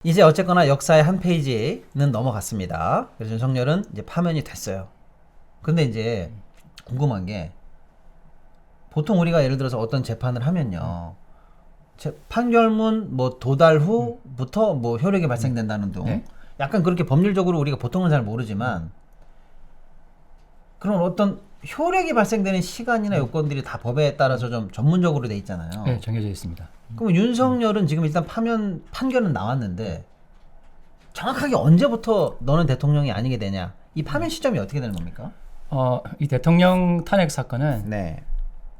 이제 어쨌거나 역사의 한 페이지는 넘어갔습니다. 그래서 윤석열은 이제 파면이 됐어요. 근데 이제 궁금한 게 보통 우리가 예를 들어서 어떤 재판을 하면요. 판결문 뭐 도달 후부터 뭐 효력이 발생된다는 둥. 네? 약간 그렇게 법률적으로 우리가 보통은 잘 모르지만 그런 어떤 효력이 발생되는 시간이나 요건들이 다 법에 따라서 좀 전문적으로 돼 있잖아요. 네, 정해져 있습니다. 그럼 윤석열은 지금 일단 판결은 나왔는데 정확하게 언제부터 너는 대통령이 아니게 되냐? 이 파면 시점이 어떻게 되는 겁니까? 이 대통령 탄핵 사건은 네.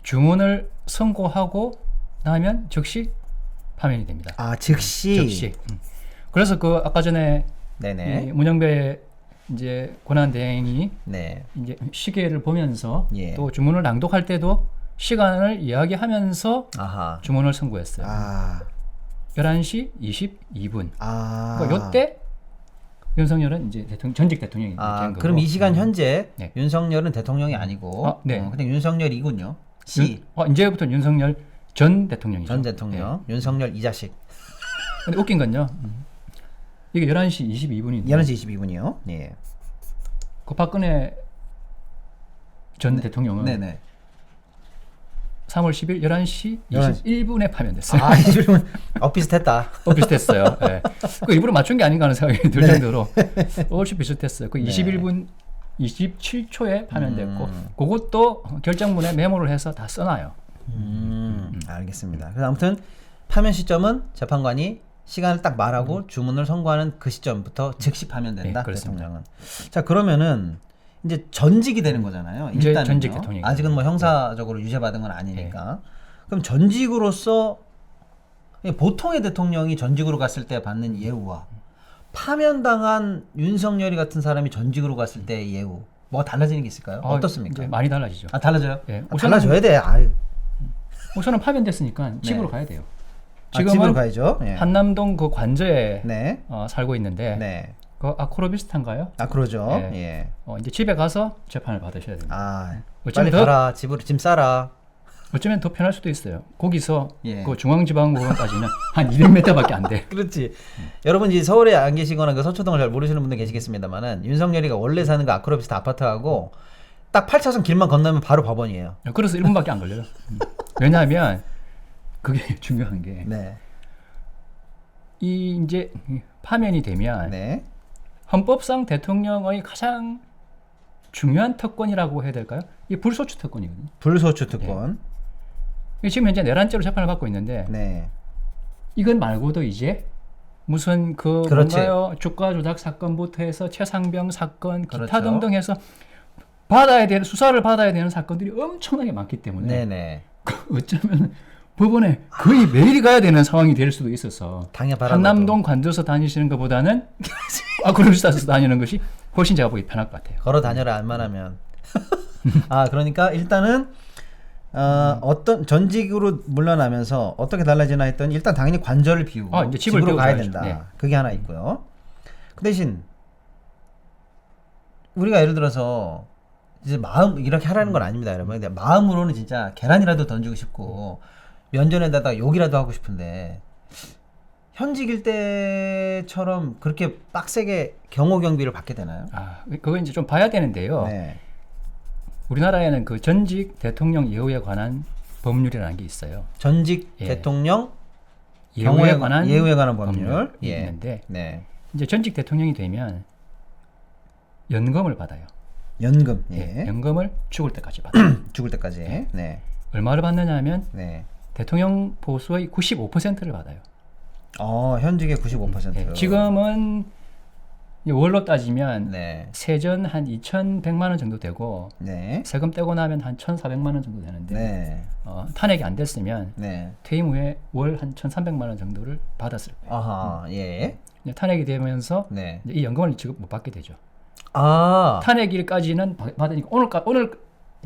주문을 선고하고 나면 즉시 파면이 됩니다. 아, 즉시. 즉시. 그래서 그 아까 전에 네네. 이 문영배 이제 권한대행이 네. 이제 시계를 보면서 예. 또 주문을 낭독할 때도 시간을 이야기하면서 아하. 주문을 선고했어요. 아. 11시 22분. 아. 그러니까 요때 윤석열은 이제 전직 대통령이 된 거고. 그럼 이 시간 현재 네. 윤석열은 대통령이 아니고 네. 그냥 윤석열이군요. 이제부터는 윤석열 전 대통령이죠. 전 대통령. 윤석열 이 자식. 근데 웃긴 건요. 이게 11시 22분인데 11시 22분이요. 예. 그 박근혜 전 대통령은 네네. 3월 10일 11시 11시. 21분에 파면됐어요. 아, 이 질문 비슷했다. 비슷했어요. 네. 그 일부러 맞춘 게 아닌가 하는 생각이 들 정도로 훨씬 비슷했어요. 그 네. 21분 27초에 파면됐고 그것도 결정문에 메모를 해서 다 써놔요. 알겠습니다. 그래서 아무튼 파면 시점은 재판관이 시간을 딱 말하고 주문을 선고하는 그 시점부터 즉시 파면된다. 네, 그렇습니다. 대통령은. 자, 그러면은 이제 전직이 되는 거잖아요. 이제 일단은요. 전직 대통령이 아직은 뭐 형사적으로 유죄받은 건 아니니까. 그럼 전직으로서 보통의 대통령이 전직으로 갔을 때 받는 예우와 파면당한 윤석열이 같은 사람이 전직으로 갔을 때의 예우 뭐가 달라지는 게 있을까요? 어떻습니까? 이제 많이 달라지죠. 달라져요? 네. 달라져야 돼. 아유. 우선은 파면됐으니까 집으로 가야 돼요. 집으로 지금은 가야죠. 예. 한남동 그 관저에 네. 살고 있는데 네. 그 아코로 비슷한가요? 그러죠. 네. 예. 이제 집에 가서 재판을 받으셔야 됩니다. 빨리 어쩌면 가라. 집으로 짐 싸라. 어쩌면 더 편할 수도 있어요. 거기서 예. 그 중앙지방법원까지는 한 200m밖에 안 돼. 그렇지. 여러분 이제 서울에 안 계시거나 그 서초동을 잘 모르시는 분들 계시겠습니다만은 윤석열이가 원래 사는 그 아크로비스트 아파트하고 딱 8차선 길만 건너면 바로 법원이에요. 그래서 1분밖에 안 걸려요. 왜냐하면 그게 중요한 게 네. 이 이제 파면이 되면 네. 헌법상 대통령의 가장 중요한 특권이라고 해야 될까요? 이 불소추 특권이거든요. 불소추 특권. 지금 현재 내란죄로 재판을 받고 있는데 네. 이건 말고도 이제 무슨 그 그렇지. 뭔가요 주가 조작 사건부터 해서 최상병 사건 기타 그렇죠. 등등 해서 받아야 되는 수사를 받아야 되는 사건들이 엄청나게 많기 때문에 네네. 어쩌면 법원에 거의 매일 가야 되는 상황이 될 수도 있어서 당해봐라. 한남동 관저서 다니시는 것보다는 아크로비스타에서 다니는 것이 훨씬 제가 보기 편할 것 같아요. 걸어 다녀라 알만하면. 그러니까 일단은 어떤 전직으로 물러나면서 어떻게 달라지나 했더니 일단 당연히 관절을 비우고 이제 집을 집으로 가야 비워줘야죠. 된다. 네. 그게 하나 있고요. 그 대신 우리가 예를 들어서 이제 마음 이렇게 하라는 건 아닙니다, 여러분. 근데 마음으로는 진짜 계란이라도 던지고 싶고 면전에다가 욕이라도 하고 싶은데 현직일 때처럼 그렇게 빡세게 경호 경비를 받게 되나요? 그거 이제 좀 봐야 되는데요. 네. 우리나라에는 그 전직 대통령 예우에 관한 법률이라는 게 있어요. 전직 예. 대통령 예우에 관한 법률. 이 있는데 네. 이제 전직 대통령이 되면 연금을 받아요. 연금. 예. 연금을 죽을 때까지 받아요. 죽을 때까지. 네. 얼마를 받느냐 하면 네. 대통령 보수의 95%를 받아요. 현직의 95%. 예. 지금은 월로 따지면 네. 세전 한 2,100만 원 정도 되고 네. 세금 떼고 나면 한 1,400만 원 정도 되는데 네. 탄핵이 안 됐으면 네. 퇴임 후에 월 한 1,300만 원 정도를 받았을 거예요. 아하. 예. 이제 탄핵이 되면서 네. 이제 이 연금을 지금 못 받게 되죠. 탄핵일까지는 받으니까 오늘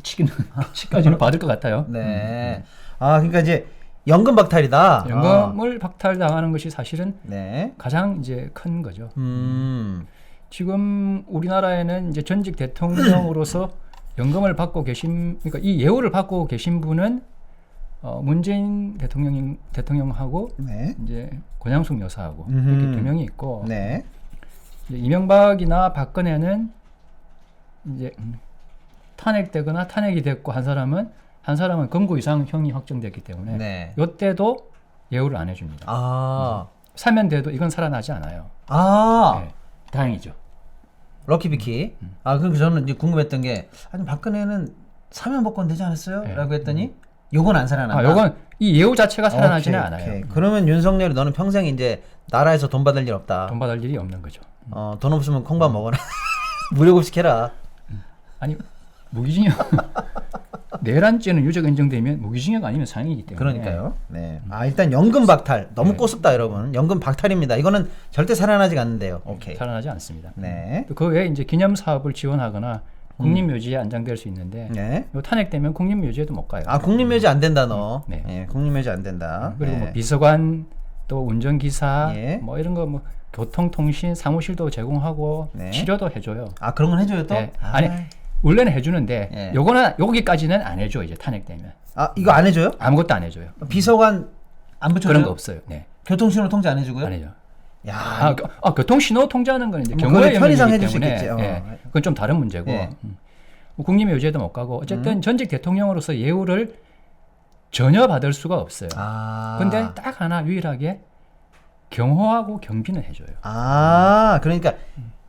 치기까지는 받을 것 같아요. 네. 그러니까 이제 연금 박탈이다. 연금을 박탈당하는 것이 사실은 네. 가장 이제 큰 거죠. 음. 지금 우리나라에는 이제 전직 대통령으로서 연금을 받고 계신, 그러니까 이 예우를 받고 계신 분은 문재인 대통령하고 네. 이제 권양숙 여사하고 음흠. 이렇게 두 명이 있고 네. 이제 이명박이나 박근혜는 이제 탄핵되거나 탄핵이 됐고 한 사람은 검거 이상 형이 확정됐기 때문에 네. 이때도 예우를 안 해줍니다. 아. 사면돼도 이건 살아나지 않아요. 아. 네, 다행이죠. 럭키비키. 아, 그럼 저는 이제 궁금했던 게 아니 박근혜는 사면 복권 되지 않았어요? 네. 라고 했더니 요건 안 살아난다. 요건 이 예우 자체가 살아나지는 오케이, 않아요. 오케이. 그러면 윤석열이 너는 평생 이제 나라에서 돈 받을 일 없다. 돈 받을 일이 없는 거죠. 돈 없으면 콩밥 먹어라. 무료급식해라. 아니 무기징역 내란죄는 유죄가 인정되면 무기징역 아니면 상이기 때문에 그러니까요. 네. 아 일단 연금 박탈 너무 네. 꼬숩다 여러분. 연금 박탈입니다. 이거는 절대 살아나지 않는데요. 오케이. 살아나지 않습니다. 네. 또 그 외에 이제 기념 사업을 지원하거나 국립묘지에 안장될 수 있는데 네. 요 탄핵되면 국립묘지에도 못 가요. 아 국립묘지 안 된다 너. 네. 예, 국립묘지 안 된다. 그리고 네. 뭐 비서관 또 운전기사 예. 뭐 이런 거 뭐 교통통신 사무실도 제공하고 네. 치료도 해줘요. 아 그런 건 해줘요 또? 네. 아니 원래는 해주는데 예. 요거는 여기까지는 안 해줘 이제 탄핵되면 아 이거 안 해줘요? 아무것도 안 해줘요. 비서관 안 붙여줘요? 그런 거 없어요. 네. 교통신호 통제 안 해주고요? 안 해줘. 야, 교통신호 통제하는 건 이제 뭐 경호의 그건 편의상 영역이기 해줄 수 때문에 있겠지. 예, 그건 좀 다른 문제고 예. 뭐 국립묘지에도 못 가고 어쨌든 전직 대통령으로서 예우를 전혀 받을 수가 없어요. 아. 근데 딱 하나 유일하게 경호하고 경비는 해줘요. 아, 그러니까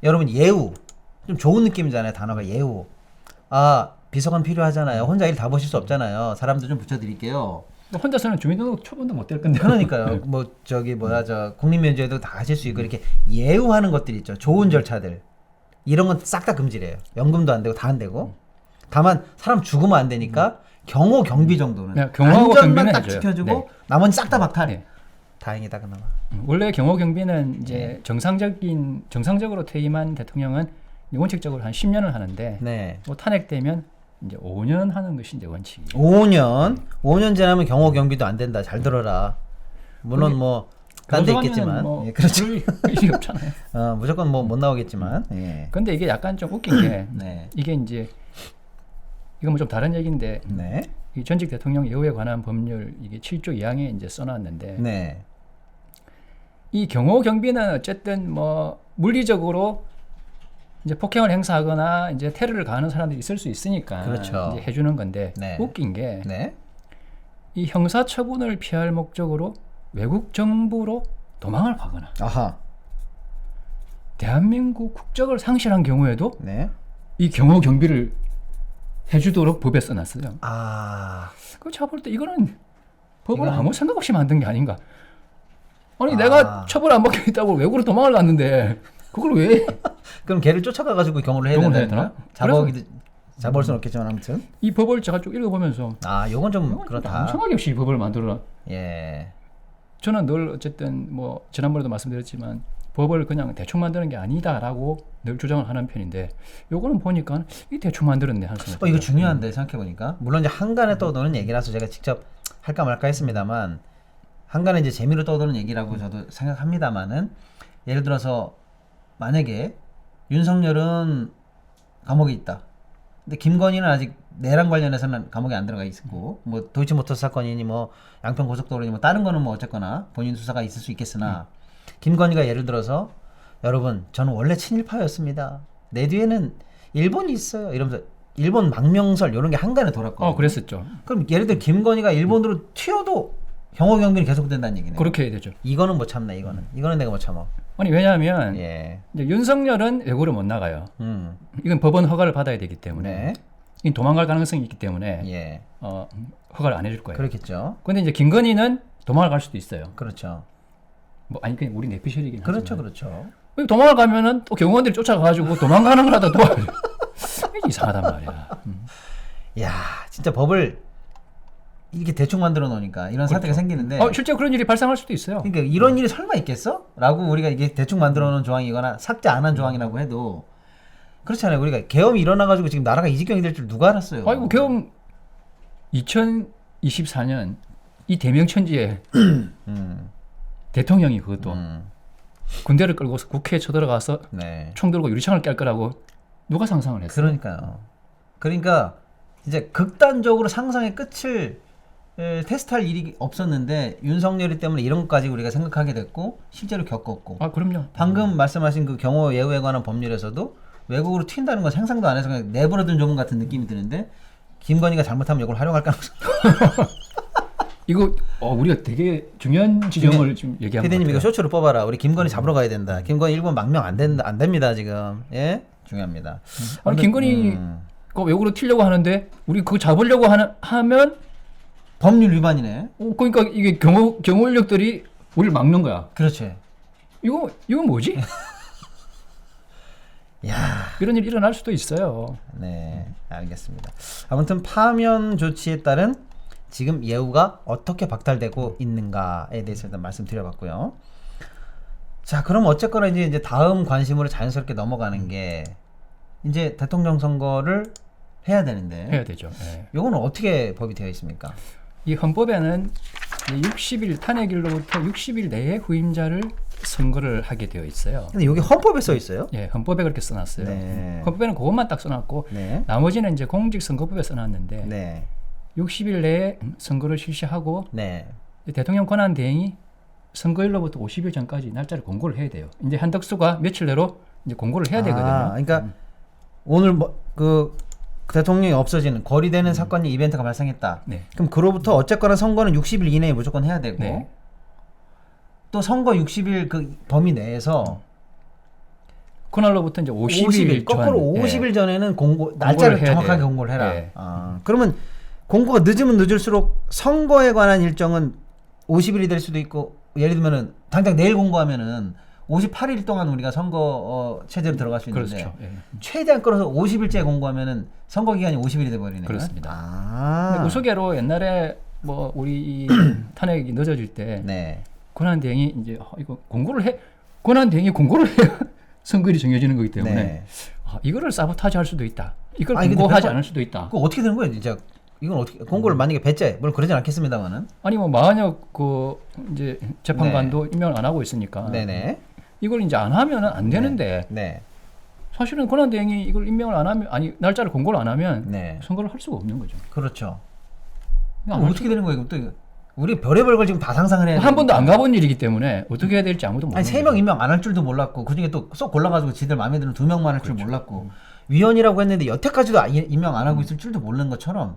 여러분 예우 좀 좋은 느낌이잖아요. 단어가 예우. 아 비서관 필요하잖아요. 혼자 일 다 보실 수 없잖아요. 사람도 좀 붙여드릴게요. 혼자서는 주민등록 초본도 못 될 건데. 그러니까요. 뭐 저기 뭐야 저 국립면제도 다 하실 수 있고 이렇게 예우하는 것들 있죠. 좋은 절차들 이런 건 싹 다 금지래요. 연금도 안 되고 다 안 되고. 다만 사람 죽으면 안 되니까 경호 경비 정도는 네, 경호하고 안전만 경비는 딱 해줘요. 지켜주고 네. 나머지 싹 다 박탈. 네. 다행이다 그나마. 원래 경호 경비는 이제 정상적으로 퇴임한 대통령은 원칙적으로 한 10년을 하는데 네. 뭐 탄핵되면 이제 5년 하는 것이 이제 원칙이에요. 5년 지나면 경호 경비도 안 된다. 잘 들어라. 물론 뭐 딴 데 있겠지만. 뭐 예, 그렇죠. 그럴 일이 없잖아요. 무조건 뭐 못 나오겠지만. 예. 근데 이게 약간 좀 웃긴 게 네. 이게 이제 이건 뭐 좀 다른 얘기인데 네. 이 전직 대통령 예우에 관한 법률 이게 7조 2항에 이제 써놨는데 네. 이 경호 경비는 어쨌든 뭐 물리적으로 이제 폭행을 행사하거나 이제 테러를 가하는 사람들이 있을 수 있으니까 그렇죠. 이제 해주는 건데 네. 웃긴 게 이 네. 형사 처분을 피할 목적으로 외국 정부로 도망을 가거나 아하. 대한민국 국적을 상실한 경우에도 네. 이 경호 경비를 해주도록 법에 써놨어요. 아. 그 제가 볼 때 이거는 법을 이거는- 아무 생각 없이 만든 게 아닌가. 아니 아. 내가 처벌 안 받겠다고 외국으로 도망을 갔는데 그걸 왜? 그럼 걔를 쫓아가 가지고 경호를 해야 경호를 되나? 해야 되나? 잡아올 수는 없겠지만 아무튼. 이 법을 제가 쭉 읽어보면서 아, 요건 좀 아무 그렇다. 생각이 없이 이 법을 만들어라. 예. 저는 늘 어쨌든 뭐 지난번에도 말씀드렸지만 법을 그냥 대충 만드는 게 아니다라고 늘 주장을 하는 편인데 요거는 보니까 이 대충 만들었네 하는 생각이 이거 들어요. 중요한데 생각해 보니까 물론 이제 한간에 떠도는 얘기라서 제가 직접 할까 말까 했습니다만 한간에 이제 재미로 떠도는 얘기라고 저도 생각합니다만은 예를 들어서 만약에 윤석열은 감옥에 있다. 근데 김건희는 아직 내란 관련해서는 감옥에 안 들어가 있고 뭐 도이치모터스 사건이니 뭐 양평 고속도로니 뭐 다른 거는 뭐 어쨌거나 본인 수사가 있을 수 있겠으나 김건희가 예를 들어서 여러분 저는 원래 친일파였습니다. 내 뒤에는 일본이 있어요. 이러면서 일본 망명설 이런 게 한간에 돌았거든요. 그랬었죠. 그럼 예를 들어 김건희가 일본으로 튀어도 경호 경비는 계속된다는 얘기네요. 그렇게 해야 되죠. 이거는 못 참네. 이거는 내가 못 참아. 아니 왜냐하면 예. 이제 윤석열은 외국으로 못 나가요. 이건 법원 허가를 받아야 되기 때문에 네. 이건 도망갈 가능성이 있기 때문에 예. 허가를 안 해줄 거예요. 그렇겠죠. 근데 이제 김건희는 도망을 갈 수도 있어요. 그렇죠. 뭐 아니 그냥 우리 내피셜이긴 그렇죠. 하지만 그렇죠. 도망을 가면은 또 경호원들이 쫓아가가지고 도망가는 거라도 도와줘. 이상하단 말이야. 야, 진짜 법을 이렇게 대충 만들어 놓으니까 이런 사태가 생기는데 실제 그런 일이 발생할 수도 있어요. 그러니까 이런 일이 설마 있겠어? 라고 우리가 이게 대충 만들어 놓은 조항이거나 삭제 안 한 조항이라고 해도 그렇잖아요. 우리가 계엄이 일어나 가지고 지금 나라가 이 지경이 될 줄 누가 알았어요? 아이고 계엄 2024년 이 대명천지에 대통령이 그것도 군대를 끌고서 국회에 쳐들어가서 네. 총 들고 유리창을 깰 거라고 누가 상상을 했어요? 그러니까요. 그러니까 이제 극단적으로 상상의 끝을 테스트할 일이 없었는데 윤석열이 때문에 이런 것까지 우리가 생각하게 됐고 실제로 겪었고 아 그럼요. 방금 말씀하신 그 경호 예우에 관한 법률에서도 외국으로 튄다는 건 상상도 안 해서 그냥 내버려둔 조문 같은 느낌이 드는데 김건희가 잘못하면 이걸 활용할 가능성. 이거 우리가 되게 중요한 지점을 지금 얘기한 것 피디님 같아요. 이거 쇼츠로 뽑아라. 우리 김건희 잡으러 가야 된다. 김건희 일본 망명 안 됩니다 지금. 예, 중요합니다. 아니 김건희가 외국으로 튀려고 하는데 우리 그거 잡으려고 하면 법률 위반이네. 그러니까 이게 경호 인력들이 우리를 막는 거야. 그렇죠. 이거 뭐지? 야, 이런 일이 일어날 수도 있어요. 네, 알겠습니다. 아무튼 파면 조치에 따른 지금 예우가 어떻게 박탈되고 있는가에 대해서 일단 말씀드려봤고요. 자, 그럼 어쨌거나 이제 다음 관심으로 자연스럽게 넘어가는 게 이제 대통령 선거를 해야 되는데 해야 되죠. 예. 요거는 어떻게 법이 되어 있습니까? 이 헌법에는 60일 탄핵일로부터 60일 내에 후임자를 선거를 하게 되어 있어요. 근데 여기 헌법에 써 있어요. 예, 헌법에 그렇게 써놨어요. 네. 헌법에는 그것만 딱 써놨고 네. 나머지는 이제 공직선거법에 써놨는데 네. 60일 내에 선거를 실시하고 네. 대통령 권한 대행이 선거일로부터 50일 전까지 날짜를 공고를 해야 돼요. 이제 한덕수가 며칠 내로 이제 공고를 해야 되거든요. 그러니까 오늘 그 대통령이 없어지는 거리되는 사건이 이벤트가 발생했다. 네. 그럼 그로부터 어쨌거나 선거는 60일 이내에 무조건 해야 되고 네. 또 선거 60일 그 범위 내에서 그날로부터 이제 50일 거꾸로 전, 50일 전에는 날짜를 공고를 해야 정확하게 돼요. 공고를 해라. 네. 그러면 공고가 늦으면 늦을수록 선거에 관한 일정은 50일이 될 수도 있고 예를 들면은 당장 내일 공고하면은 58일 동안 우리가 선거 체제로 들어갈 수 있는데 그렇죠. 예. 최대한 끌어서 50일째 공고하면은 선거 기간이 50일이 돼 버리네요. 그렇습니다. 근데 우스개로 옛날에 뭐 우리 이 탄핵이 늦어질 때 네. 권한 대행이 이제 이거 권한 대행이 공고를 해야 선거일이 정해지는 거기 때문에 네. 이거를 사보타지 할 수도 있다. 이걸 아니, 근데 공고하지 그거- 않을 수도 있다. 그거 어떻게 되는 거예요, 진짜? 이건 어떻게 공고를 만약에 배째 물론 그러진 않겠습니다만은. 아니 뭐 만약 그 이제 재판관도 임명을 안 하고 있으니까 네네. 이걸 이제 안 하면은 안 되는데 네. 사실은 권한 대행이 이걸 임명을 안 하면 날짜를 공고를 안 하면 네. 선거를 할 수가 없는 거죠. 그렇죠. 그냥 그럼 어떻게 되는 거예요? 그럼 또 이거 우리 별의별 걸 지금 다 상상을 해야 돼. 한 번도 안 가본 일이기 때문에 어떻게 해야 될지 아무도 모르는 아니 3명 거죠. 임명 안 할 줄도 몰랐고 그중에 또 쏙 골라가지고 지들 마음에 드는 2명만 할 줄 몰랐고 위원이라고 했는데 여태까지도 임명 안 하고 있을 줄도 모르는 것처럼.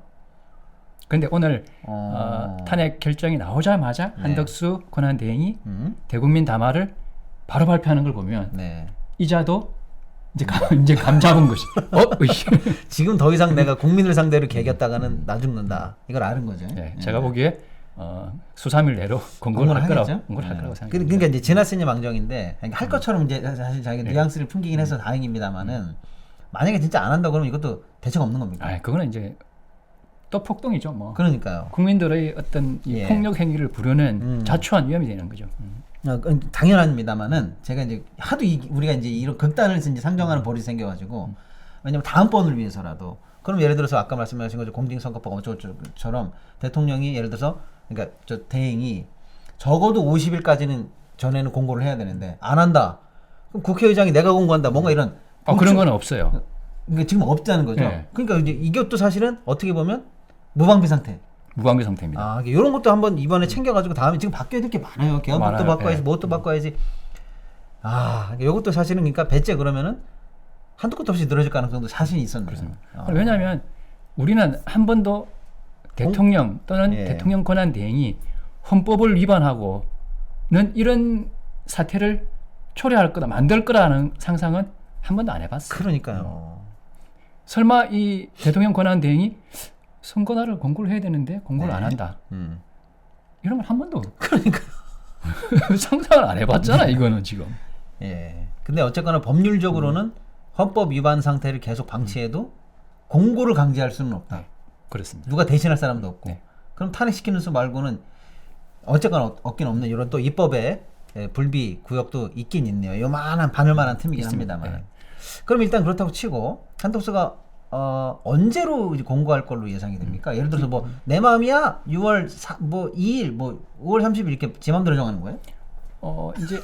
근데 오늘 어. 탄핵 결정이 나오자마자 네. 한덕수 권한 대행이 음. 대국민 담화를 바로 발표하는 걸 보면 네. 이자도 이제 감 잡은 것이. 지금 더 이상 내가 국민을 상대로 개겼다가는 나 죽는다. 이걸 아는 거죠. 네, 제가 보기에 수삼일 내로 공고를 할 거라고 생각합니다. 그러니까 이제 지나스니 망정인데 그러니까 할 것처럼 이제 사실 자기가 뉘앙스를 풍기긴 해서 다행입니다만은 만약에 진짜 안 한다 그러면 이것도 대책 없는 겁니까? 아, 그거는 이제 또 폭동이죠, 뭐. 그러니까요. 국민들의 어떤 이 예. 폭력 행위를 부르는 자초한 위험이 되는 거죠. 당연합니다만은 제가 이제 하도 우리가 이제 이런 극단을 이제 상정하는 버릇이 생겨가지고 왜냐면 다음번을 위해서라도 그럼 예를 들어서 아까 말씀하신 거죠 공직선거법 어쩌고저쩌고처럼 대통령이 예를 들어서 그러니까 저 대행이 적어도 50일까지는 전에는 공고를 해야 되는데 안 한다. 그럼 국회의장이 내가 공고한다. 뭔가 이런 그런 건 없어요. 그러니까 지금 없다는 거죠. 네. 그러니까 이제 이것도 사실은 어떻게 보면 무방비 상태. 무방비 상태입니다. 이런 것도 한번 이번에 챙겨가지고 다음에 지금 바뀌어야 될 게 많아요. 개헌법도 많아요. 바꿔야지, 예. 뭐또 바꿔야지. 이것도 사실은 그러니까 배째 그러면은 한두 끝도 없이 늘어질 가능성도 사실 있었네요. 왜냐하면 우리는 한 번도 대통령 또는 예. 대통령 권한 대행이 헌법을 위반하고는 이런 사태를 초래할 거다, 만들 거라는 상상은 한 번도 안 해봤어요. 그러니까요. 설마 이 대통령 권한 대행이 선거날을 공고를 해야 되는데 공고를 안 한다. 이런 걸 한 번도 그러니까. 상상을 안 해봤잖아. 이거는 지금. 예. 근데 어쨌거나 법률적으로는 헌법 위반 상태를 계속 방치해도 공고를 강제할 수는 없다. 네, 그렇습니다. 누가 대신할 사람도 없고. 네. 그럼 탄핵시키는 수 말고는 어쨌거나 없긴 없는 이런 또 입법에 불비 구역도 있긴 있네요. 요만한 바늘만한 틈이긴 있습니다. 합니다만. 네. 그럼 일단 그렇다고 치고 한덕수가 언제로 이제 공고할 걸로 예상이 됩니까? 예를 들어서 뭐 내 마음이야 6월 2일 뭐 5월 30일 이렇게 지 맘대로 정하는 거예요? 이제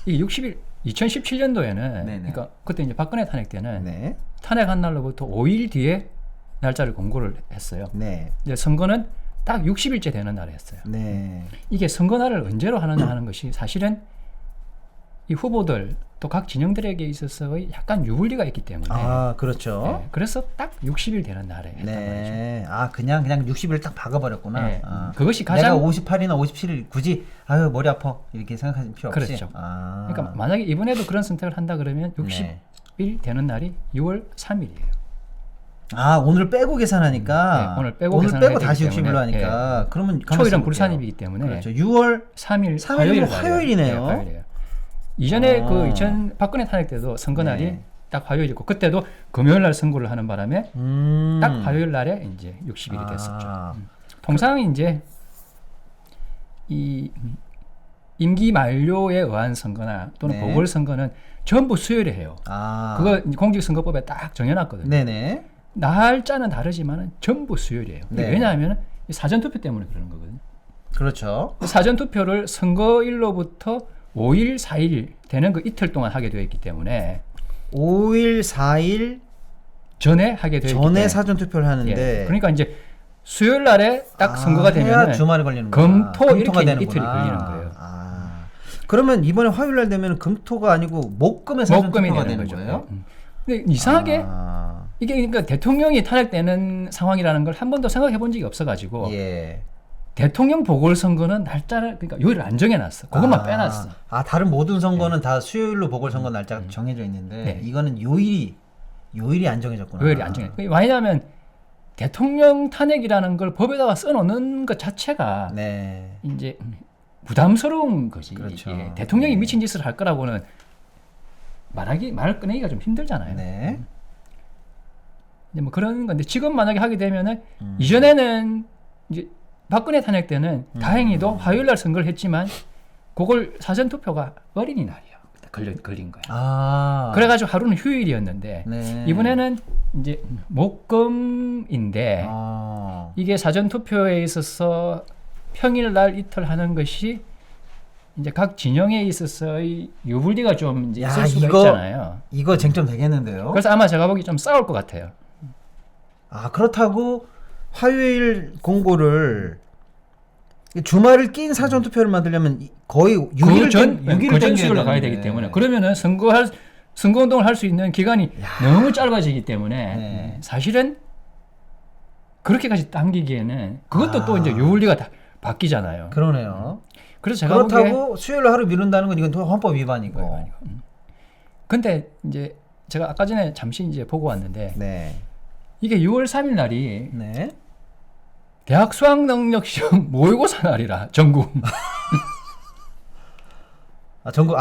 이 60일 2017년도에는 네네. 그러니까 그때 이제 박근혜 탄핵 때는 네. 탄핵한 날로부터 5일 뒤에 날짜를 공고를 했어요. 네. 이제 선거는 딱 60일째 되는 날이었어요. 네. 이게 선거날을 언제로 하느냐 하는 것이 사실은 이 후보들 또 각 진영들에게 있어서의 약간 유불리가 있기 때문에 아, 그렇죠. 네, 그래서 딱 60일 되는 날에 했단 말이죠. 네. 아, 그냥 60일 딱 박아버렸구나. 네. 아. 그것이 내가 가장 58이나 57일 굳이 아유 머리 아파 이렇게 생각하실 필요 없이. 그렇죠. 아. 그러니까 만약에 이번에도 그런 선택을 한다 그러면 60일 네. 되는 날이 6월 3일이에요. 아, 오늘 빼고 계산하니까. 네, 오늘 빼고 계산을 빼고 해야 다시 되기 60일로 때문에, 하니까. 그러면 가만히 초일은 있어볼게요. 불산일이기 때문에 그렇죠. 6월 3일 3일은 화요일 화요일이네요. 화요일이에요. 이전에 아. 그 2000 박근혜 탄핵 때도 선거날이 네. 딱 화요일이고 그때도 금요일 날 선거를 하는 바람에 음. 딱 화요일 날에 이제 60일이 됐었죠. 아. 통상 이제 이 임기 만료에 의한 선거나 또는 네. 보궐선거는 전부 수요일에 해요. 아. 그거 이제 공직선거법에 딱 정해놨거든요. 네네. 날짜는 다르지만 전부 수요일이에요. 네. 왜냐하면 사전투표 때문에 그러는 거거든요. 그렇죠. 사전투표를 선거일로부터 5일, 4일 되는 그 이틀 동안 하게 되어 있기 때문에 5일, 4일 전에 하게 되어 있기 전에 때문에 사전 투표를 하는데. 예. 그러니까 이제 수요일 날에 딱 선거가 해야 되면 주말에 걸리는 금토 이렇게 되는구나. 이틀이 걸리는 거예요. 아. 그러면 이번에 화요일 날 되면 금토가 아니고 목금에 사전 목금이 투표가 되는 되는 거죠. 거예요? 근데 이상하게 아. 이게 그러니까 대통령이 탄핵되는 상황이라는 걸 한 번도 생각해 본 적이 없어가지고 예. 대통령 보궐선거는 날짜를 그러니까 요일을 안 정해놨어. 그것만 빼놨어. 아, 다른 모든 선거는 다 수요일로 보궐선거 날짜가 정해져 있는데 네. 이거는 요일이 안 정해졌구나. 요일이 안 정해. 왜냐하면 대통령 탄핵이라는 걸 법에다가 써놓는 것 자체가 네. 이제 부담스러운 거지. 그렇죠. 이게 대통령이 네. 미친 짓을 할 거라고는 말 꺼내기가 좀 힘들잖아요. 네. 이제 뭐 그런 건데 지금 만약에 하게 되면은 음. 이전에는 이제 박근혜 탄핵 때는 다행히도 화요일 날 선거를 했지만 그걸 사전 투표가 어린이날이야. 걸린 거야. 아. 그래가지고 하루는 휴일이었는데 네. 이번에는 이제 목금인데 아. 이게 사전 투표에 있어서 평일날 이틀 하는 것이 이제 각 진영에 있어서의 유불리가 좀 이제 야, 있을 수가 이거 있잖아요. 이거 쟁점 되겠는데요? 그래서 아마 제가 보기 좀 싸울 것 같아요. 아, 그렇다고 화요일 공고를 주말을 낀 사전 투표를 만들려면 거의 6일을 전 6일을 전 수요일로 가야 되기 때문에 그러면은 선거운동을 할 수 있는 기간이 너무 짧아지기 때문에 네. 사실은 그렇게까지 당기기에는 그것도 또 이제 유불리가 다 바뀌잖아요. 그러네요. 그래서 제가 보기에 그렇다고 수요일로 하루 미룬다는 건 이건 또 헌법 위반이고. 근데 이제 제가 아까 전에 잠시 이제 보고 왔는데 네. 이게 6월 3일 날이 네. 대학 수학 능력 시험 모의고사 날이라 전국. 아, 전국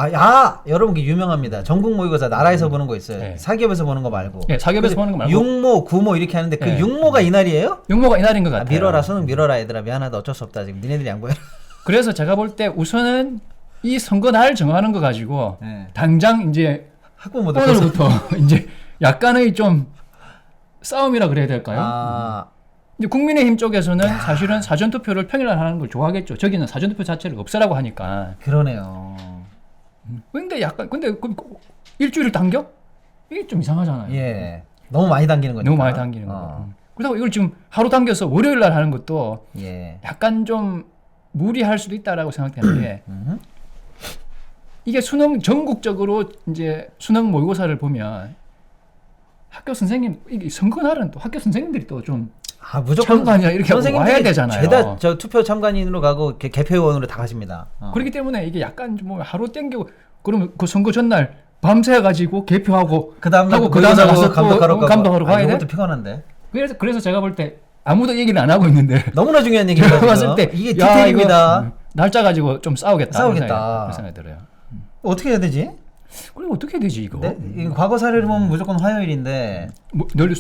여러분 그 유명합니다. 전국 모의고사 나라에서 보는 거 있어요. 네. 사기업에서 보는 거 말고. 예, 사기업에서 보는 거 말고 육모, 구모 이렇게 하는데 그 네. 육모가 이날이에요? 육모가 이날인 것 아, 같아요. 미뤄라 수능 미뤄라 얘들아 미안하다 어쩔 수 없다 지금 니네들이 안 보여. 그래서 제가 볼 때 우선은 이 선거 날 정하는 거 가지고 네. 당장 이제 학부모들 오늘부터 이제 약간의 좀 싸움이라 그래야 될까요? 아, 이제 국민의힘 쪽에서는 사실은 사전 투표를 평일날 하는 걸 좋아하겠죠. 저기는 사전 투표 자체를 없애라고 하니까. 그러네요. 근데 그 일주일을 당겨? 이게 좀 이상하잖아요. 예. 너무 많이 당기는 거니까. 너무 많이 당기는 거. 그렇다고 이걸 지금 하루 당겨서 월요일 날 하는 것도 예. 약간 좀 무리할 수도 있다라고 생각되는 게 이게 수능 전국적으로 이제 수능 모의고사를 보면 학교 선생님 이게 선거날은 또 학교 선생님들이 또 좀 아, 무조건 참관이나 이렇게 하고 와야 되잖아요. 죄다 저 투표 참관인으로 가고 개표의원으로 다 가십니다. 그렇기 때문에 이게 약간 좀 뭐 하루 땡기고 그러면 그 선거 전날 밤새 가지고 개표하고 그 다음 날 그 다음에 가서 또 감독하러 가야 돼? 이것도 피곤한데. 그래서 제가 볼 때 아무도 얘기를 안 하고 있는데 너무나 중요한 얘기입니다. 제가 봤을 때 이게 야, 디테일입니다. 이거, 날짜 가지고 좀 싸우겠다. 싸우겠다. 그런 생각이 들어요. 어떻게 해야 되지? 그럼 어떻게 해야 되지 이거? 네? 이거 과거 사례를 보면 무조건 화요일인데 늘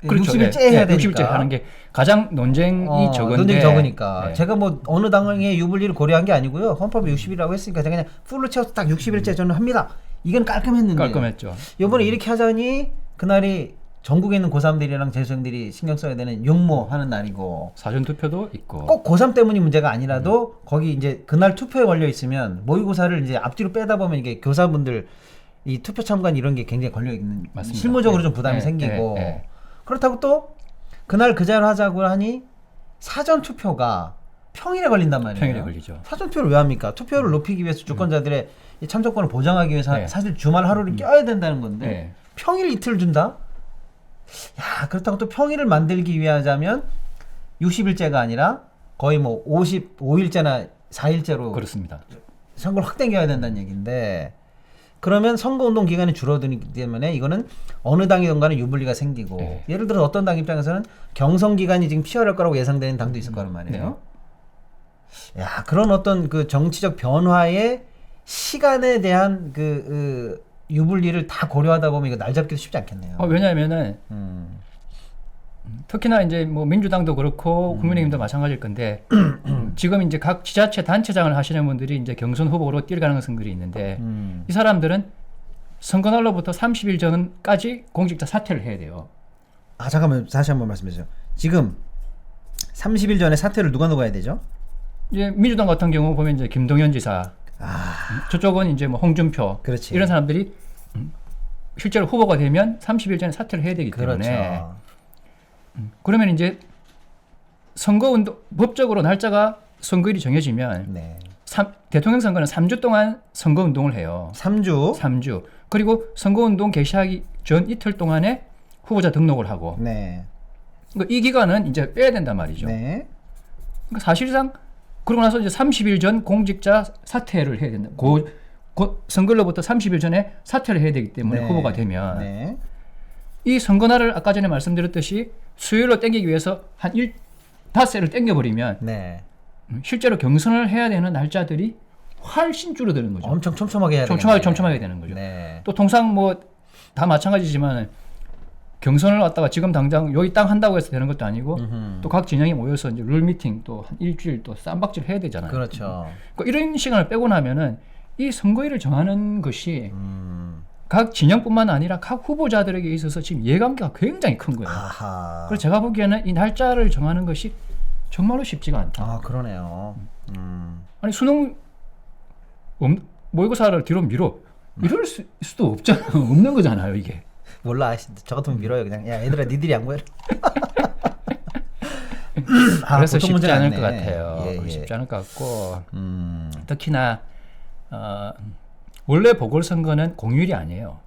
그렇죠. 60일째 해야 되니까. 60일째 하는 게 가장 논쟁이 적은데 논쟁이 적으니까. 네. 제가 뭐 어느 당의 유불리를 고려한 게 아니고요. 헌법이 60일이라고 했으니까 제가 그냥 풀로 채워서 딱 60일째 저는 합니다. 이건 깔끔했는데. 깔끔했죠. 이번에 이렇게 하자니 그날이 전국에 있는 고3들이랑 재수생들이 신경 써야 되는 육모 하는 날이고 사전 투표도 있고. 꼭 고3 때문이 문제가 아니라도 거기 이제 그날 투표에 걸려 있으면 모의고사를 이제 앞뒤로 빼다 보면 이게 교사분들 이 투표 참관 이런 게 굉장히 걸려 있는 실무적으로 좀 부담이 생기고 네. 그렇다고 또 그날 그 자리로 하자고 하니 사전 투표가 평일에 걸린단 말이에요. 평일에 걸리죠. 사전 투표를 왜 합니까? 투표를 높이기 위해서 주권자들의 이 참정권을 보장하기 위해서 네. 사실 주말 하루를 껴야 된다는 건데 네. 평일 이틀 준다? 야, 그렇다고 또 평일을 만들기 위하자면 60일제가 아니라 거의 뭐 55일제나 4일제로 그렇습니다. 선거를 확 당겨야 된다는 얘기인데 그러면 선거운동 기간이 줄어들기 때문에 이거는 어느 당이든 간에 유불리가 생기고 네. 예를 들어 어떤 당 입장에서는 경선 기간이 지금 치열할 거라고 예상되는 당도 있을 거란 말이에요. 야, 그런 어떤 그 정치적 변화의 시간에 대한 그 유불리를 다 고려하다 보면 이거 날 잡기도 쉽지 않겠네요. 왜냐하면은 음. 특히나 이제 뭐 민주당도 그렇고 국민의힘도 마찬가지일 건데 지금 이제 각 지자체 단체장을 하시는 분들이 이제 경선 후보로 뛰어가는 선거들이 있는데 이 사람들은 선거 날로부터 30일 전까지 공직자 사퇴를 해야 돼요. 아, 잠깐만 다시 한번 말씀해 주세요. 지금 30일 전에 사퇴를 누가 해야 되죠? 이제 민주당 같은 경우 보면 이제 김동연 지사, 저쪽은 이제 뭐 홍준표, 그렇지. 이런 사람들이 실제로 후보가 되면 30일 전에 사퇴를 해야 되기 때문에 그렇죠. 그러면 이제 선거운동 법적으로 날짜가 선거일이 정해지면 네. 대통령 선거는 3주 동안 선거운동을 해요. 3주. 3주. 그리고 선거운동 개시하기 전 이틀 동안에 후보자 등록을 하고 네. 그러니까 이 기간은 이제 빼야 된단 말이죠. 네. 그러니까 사실상 그러고 나서 이제 30일 전 공직자 사퇴를 해야 된다. 선거로부터 30일 전에 사퇴를 해야 되기 때문에 네. 후보가 되면 네. 이 선거날을 아까 전에 말씀드렸듯이 수요일로 땡기기 위해서 한 닷새를 땡겨버리면 네. 실제로 경선을 해야 되는 날짜들이 훨씬 줄어드는 거죠. 엄청 촘촘하게 해야 촘촘하게 되는 거죠. 네. 또 통상 뭐 다 마찬가지지만 경선을 왔다가 지금 당장 여기 땅 한다고 해서 되는 것도 아니고 또 각 진영이 모여서 이제 룰 미팅 또 한 일주일 또 쌈박질 해야 되잖아요. 그렇죠. 그러니까 이런 시간을 빼고 나면은 이 선거일을 정하는 것이 각 진영뿐만 아니라 각 후보자들에게 있어서 지금 이해관계가 굉장히 큰 거예요. 아하. 그래서 제가 보기에는 이 날짜를 정하는 것이 정말로 쉽지가 않다. 아, 그러네요. 아니 수능 모의고사를 뒤로 미룰 수도 없잖아. 없는 거잖아요, 이게. 몰라. 저 같으면 밀어요 그냥. 야, 얘들아 니들이 양보해라. 그래서 보통 쉽지 문제는 않을 아니네. 것 같아요. 예, 예. 쉽지 않을 것 같고 음. 특히나 원래 보궐선거는 공휴일이 아니에요.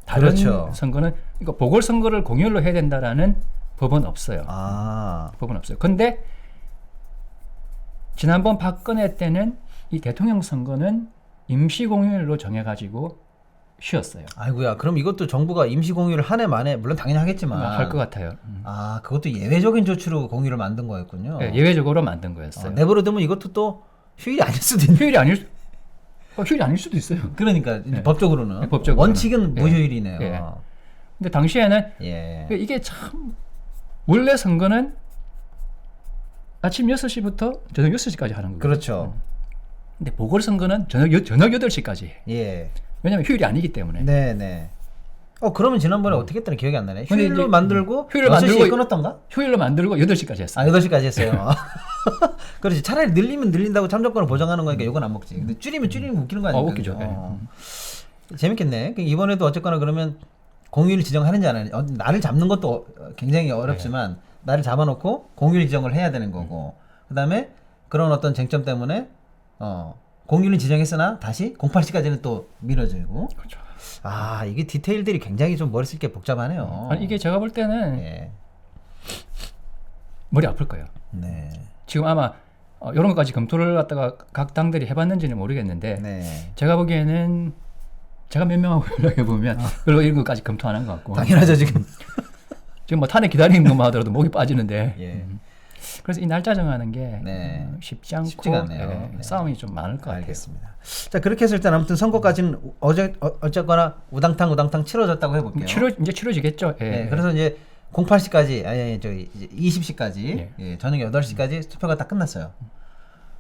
다른 그렇죠. 선거는 그러니까 보궐선거를 공휴일로 해야 된다라는 법은 없어요. 법은 없어요. 근데 지난번 박근혜 때는 이 대통령 선거는 임시 공휴일로 정해가지고 쉬었어요. 아이고야. 그럼 이것도 정부가 임시 공휴를 한 해 만에 물론 당연히 하겠지만 할 것 같아요. 아, 그것도 예외적인 조치로 공휴를 만든 거였군요. 네, 예외적으로 만든 거였어요. 내버려두면 이것도 또 휴일이 아닐 수도 있는. 휴일이 아닐 수도 있어요. 그러니까 이제 법적으로는 네, 법적으로는. 원칙은 무휴일이네요. 예. 근데 당시에는 예. 이게 참 원래 선거는 아침 6시부터 저녁 6시까지 하는 거예요. 그렇죠. 근데 보궐선거는 저녁 8시까지. 예. 왜냐하면 휴일이 아니기 때문에. 네, 네. 그러면 지난번에 어떻게 했더니 기억이 안 나네. 근데 휴일로 이제 만들고 휴일로 6시에 만들고 끊었던가? 휴일로 만들고 8시까지 했어요. 아, 8시까지 했어요. 그렇지. 차라리 늘리면 늘린다고 참정권을 보장하는 거니까 이건 안 먹지. 근데 줄이면 줄이면 웃기는 거 아닙니까? 웃기죠. 재밌겠네. 이번에도 어쨌거나 그러면 공휴일 지정하는지 안 하는지 날을 잡는 것도 굉장히 어렵지만 날을 잡아놓고 공휴일 지정을 해야 되는 거고 그다음에 그런 어떤 쟁점 때문에 공휴일 지정했으나 다시 08시까지는 또 미뤄지고 그렇죠. 아, 이게 디테일들이 굉장히 좀 머리 쓸 게 복잡하네요. 아니, 이게 제가 볼 때는 예. 머리 아플 거예요. 네. 지금 아마 이런 것까지 검토를 갖다가 각 당들이 해봤는지는 모르겠는데 네. 제가 보기에는 제가 몇 명하고 연락해 보면 별로 이런 것까지 검토 안 한 것 같고 당연하죠 지금. 지금 뭐 탄핵 기다리는 것만 하더라도 목이 빠지는데 예. 그래서 이 날짜 정하는 게 네. 쉽지 않고 쉽지가 않네요. 네. 싸움이 좀 많을 것 같아요. 알겠습니다. 자, 그렇게 해서 일단 아무튼 선거까지는 어쨌거나 우당탕 치러졌다고 해볼게요. 이제 치러지겠죠. 예. 네, 그래서 이제 08시까지 아니 저기 이제 20시까지 예. 예, 저녁 8시까지 투표가 다 끝났어요.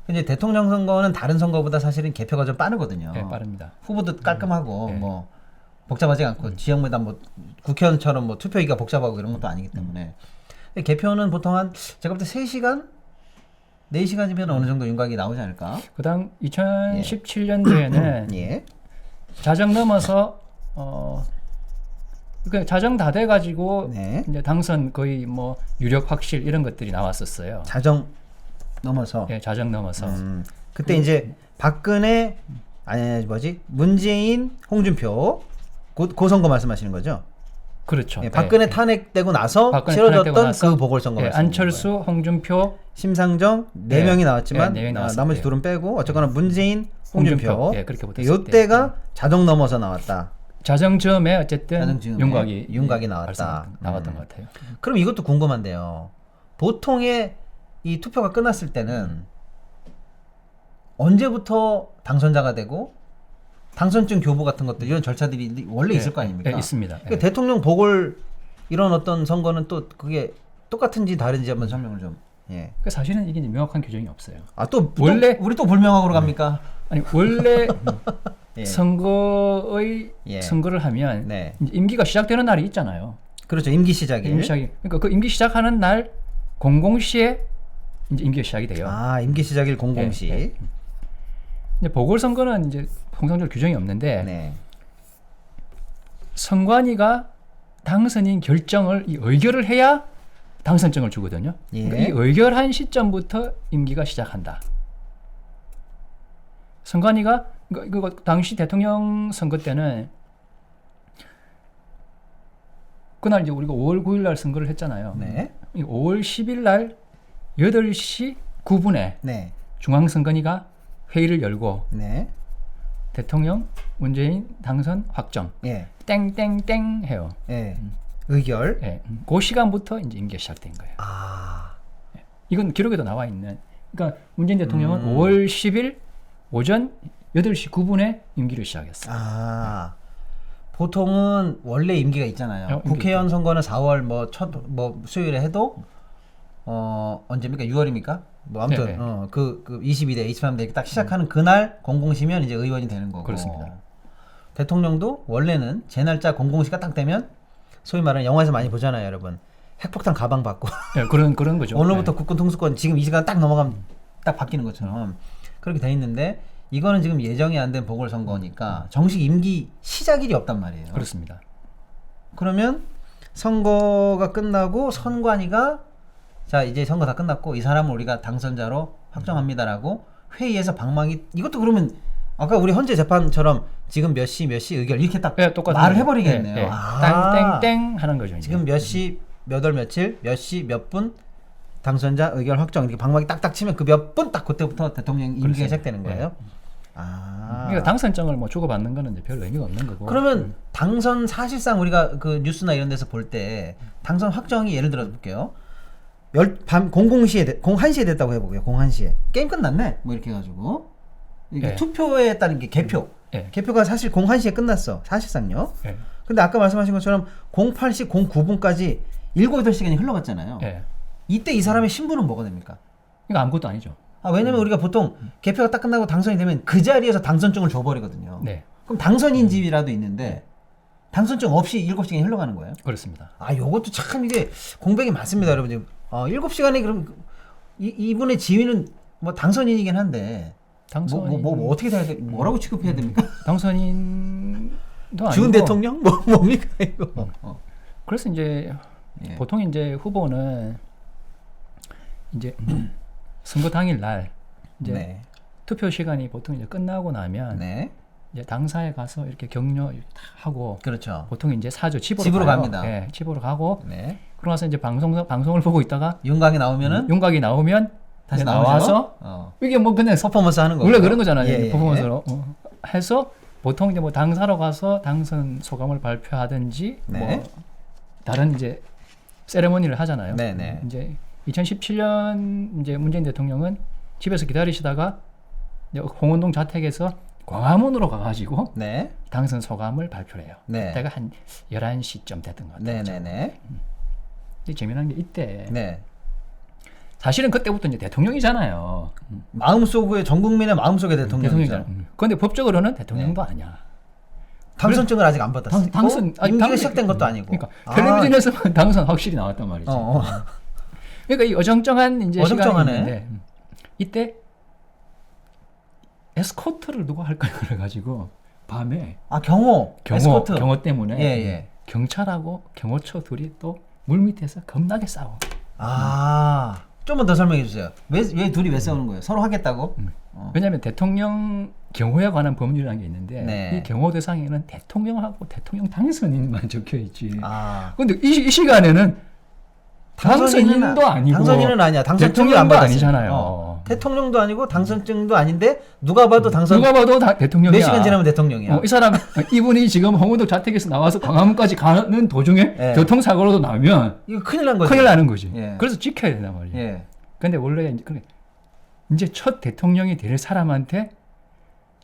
근데 대통령 선거는 다른 선거보다 사실은 개표가 좀 빠르거든요. 예, 빠릅니다. 후보도 깔끔하고 예. 뭐 복잡하지 않고 지역마다 뭐 국회의원처럼 뭐 투표기가 복잡하고 이런 것도 아니기 때문에 근데 개표는 보통 한 제가 볼 때 3시간 4시간이면 어느 정도 윤곽이 나오지 않을까? 그다음 2017년도에는 예. 자정 넘어서 그러니까 자정 다 돼가지고 네. 이제 당선 거의 뭐 유력 확실 이런 것들이 나왔었어요. 자정 넘어서. 예, 자정 넘어서. 그때 이제 박근혜 아니 뭐지 문재인 홍준표 그 선거 말씀하시는 거죠? 그렇죠. 예, 박근혜 예, 탄핵되고 나서 박근혜 치러졌던 탄핵되고 나서, 그 보궐선거 예, 말씀하시는 안철수, 거예요. 홍준표, 심상정 네 예, 명이 나왔지만 예, 4명이 나왔을 나머지 때요. 둘은 빼고 어쨌거나 문재인 홍준표 예, 그렇게 붙었을 요때가 자정 넘어서 나왔다. 자정 즈음에 어쨌든 자정 즈음에 윤곽이 나왔다. 나왔던 것 같아요. 그럼 이것도 궁금한데요. 보통의 이 투표가 끝났을 때는 언제부터 당선자가 되고 당선증 교부 같은 것들 이런 절차들이 원래 있을 거 아닙니까? 예, 있습니다. 그러니까 대통령 보궐 이런 어떤 선거는 또 그게 똑같은지 다른지 한번 설명을 좀. 예. 그러니까 사실은 이게 이제 명확한 규정이 없어요. 아 또 원래- 우리 또 불명확으로 갑니까? 아니 원래 예. 선거의 예. 선거를 하면 네. 이제 임기가 시작되는 날이 있잖아요. 그렇죠. 임기 시작일. 임기 시작이 그러니까 그 임기 시작하는 날 00시에 이제 임기가 시작이 돼요. 아 임기 시작일 00시. 예, 예. 이제 보궐선거는 이제 통상적으로 규정이 없는데 네. 선관위가 당선인 결정을 이 의결을 해야 당선증을 주거든요. 예. 그러니까 이 의결한 시점부터 임기가 시작한다. 선관위가 그거 당시 대통령 선거 때는 그날 이제 우리가 5월 9일 날 선거를 했잖아요. 네. 이 5월 10일 날 8시 9분에 네. 중앙선관위가 회의를 열고 네. 대통령 문재인 당선 확정 예. 땡땡땡 해요. 예. 의결. 예. 그 시간부터 이제 임기가 시작된 거예요. 아. 이건 기록에도 나와 있는. 그러니까 문재인 대통령은 5월 10일 오전 8시 9분에 임기를 시작했어요. 아. 보통은 원래 임기가 있잖아요. 임기 국회의원 선거는 4월 뭐 수요일에 해도 언제입니까? 6월입니까? 뭐 아무튼 네, 네. 그 22대, 23대 딱 시작하는 그날 00시면 이제 의원이 되는 거고. 그렇습니다. 대통령도 원래는 제 날짜 00시가 딱 되면 소위 말하는 영화에서 많이 보잖아요, 여러분. 핵폭탄 가방 받고 예, 그런 거죠. 오늘부터 예. 국군 통수권 지금 이 시간 딱 넘어가면 딱 바뀌는 것처럼 그렇게 돼 있는데 이거는 지금 예정이 안 된 보궐선거니까 정식 임기 시작일이 없단 말이에요. 그렇습니다. 그러면 선거가 끝나고 선관위가 자 이제 선거 다 끝났고 이 사람을 우리가 당선자로 확정합니다라고 회의에서 방망이 이것도 그러면 아까 우리 헌재 재판처럼 지금 몇 시 의결 이렇게 딱 예, 똑같은 말을 거죠. 해버리겠네요. 예, 예. 아. 땡땡땡 하는 거죠. 이제. 지금 몇 시 몇 월 며칠 몇 시 몇 분 당선자 의결 확정 이렇게 방망이 딱딱 치면 그 몇 분 딱 그때부터 대통령 임기가 그렇습니다. 시작되는 거예요. 아. 그러니까 당선증을 뭐 주고받는 거는 이제 별 의미가 없는 거고. 그러면 당선 사실상 우리가 그 뉴스나 이런 데서 볼 때 당선 확정이 예를 들어 볼게요. 밤 00시에 01시에 됐다고 해보고요. 01시에 게임 끝났네. 뭐 이렇게 해가지고 이게 예. 투표에 따른 게 개표. 예. 개표가 사실 01시에 끝났어. 사실상요. 예. 근데 아까 말씀하신 것처럼 08시 09분까지 7, 8시간이 흘러갔잖아요. 예. 이때 이 사람의 신분은 뭐가 됩니까? 이거 아무것도 아니죠. 아, 왜냐면 우리가 보통 개표가 딱 끝나고 당선이 되면 그 자리에서 당선증을 줘버리거든요. 네. 그럼 당선인지라도 있는데 당선증 없이 7시간이 흘러가는 거예요? 그렇습니다. 아, 요것도 참 이게 공백이 많습니다, 여러분. 지금 7시간이 그럼 이분의 지위는 뭐 당선인이긴 한데 당선인 뭐 어떻게 돼야 돼? 뭐라고 취급해야 됩니까? 당선인도 아니고 준 대통령? 뭡니까 이거? 그래서 이제 예. 보통 이제 후보는 이제 선거 당일 날 이제 네. 투표 시간이 보통 이제 끝나고 나면 네. 이제 당사에 가서 이렇게 격려 이렇게 다 하고 그렇죠. 보통 이제 사저 집으로 가요. 갑니다. 예, 집으로 가고 네. 그러고 나서 이제 방송을 보고 있다가 윤곽이 나오면은 윤곽이 나오면 다시 이제 나와서 나오죠? 이게 뭐 그냥 퍼포먼스 하는 거. 원래 그런 거잖아요. 예, 예, 퍼포먼스로 해서 보통 이제 뭐 당사로 가서 당선 소감을 발표하든지 네. 뭐 다른 이제 세레머니를 하잖아요. 네, 네. 이제 2017년 이제 문재인 대통령은 집에서 기다리시다가 이제 홍원동 자택에서 광화문으로 가가지고 네. 당선 소감을 발표를 해요. 네. 그때가 한 11시쯤 됐던 것 같아요. 네, 네, 네. 근데 재미난 게 이때 네. 사실은 그때부터 이제 대통령이잖아요. 마음속에 전 국민의 마음속에 대통령이죠. 대통령이잖아요. 그런데 법적으로는 대통령도 아니야. 당선증을 아직 안 받았어요. 임기가 시작된 것도 아니고. 그러니까 텔레비전에서만 당선 확실히 나왔단 말이지. 그러니까 이 어정쩡한 이제 어정쩡하네. 시간이 있는데 이때 에스코트를 누가 할까 그래가지고 밤에 경호. 에스코트. 경호 때문에 예, 예. 경찰하고 경호처 둘이 또 물밑에서 겁나게 싸워. 좀만 더 설명해 주세요. 왜 둘이 왜 싸우는 거예요? 서로 하겠다고? 왜냐하면 대통령 경호에 관한 법률이라는 게 있는데 네. 이 경호 대상에는 대통령하고 대통령 당선인만 적혀 있지. 아, 근데 이 시간에는 당선인도 아니고 당선인은 아니야. 당선증도 안 대통령도 받았어요. 아니잖아요. 대통령도 아니고 당선증도 아닌데 누가 봐도 당선. 누가 봐도 대통령이야. 몇 시간 지나면 대통령이야. 이 사람 이분이 지금 홍은덕 자택에서 나와서 광화문까지 가는 도중에 예. 교통사고로도 나면 이거 큰일 난 거지. 큰일 나는 거지. 예. 그래서 지켜야 된단 말이에요. 예. 근데 원래 이제 첫 대통령이 될 사람한테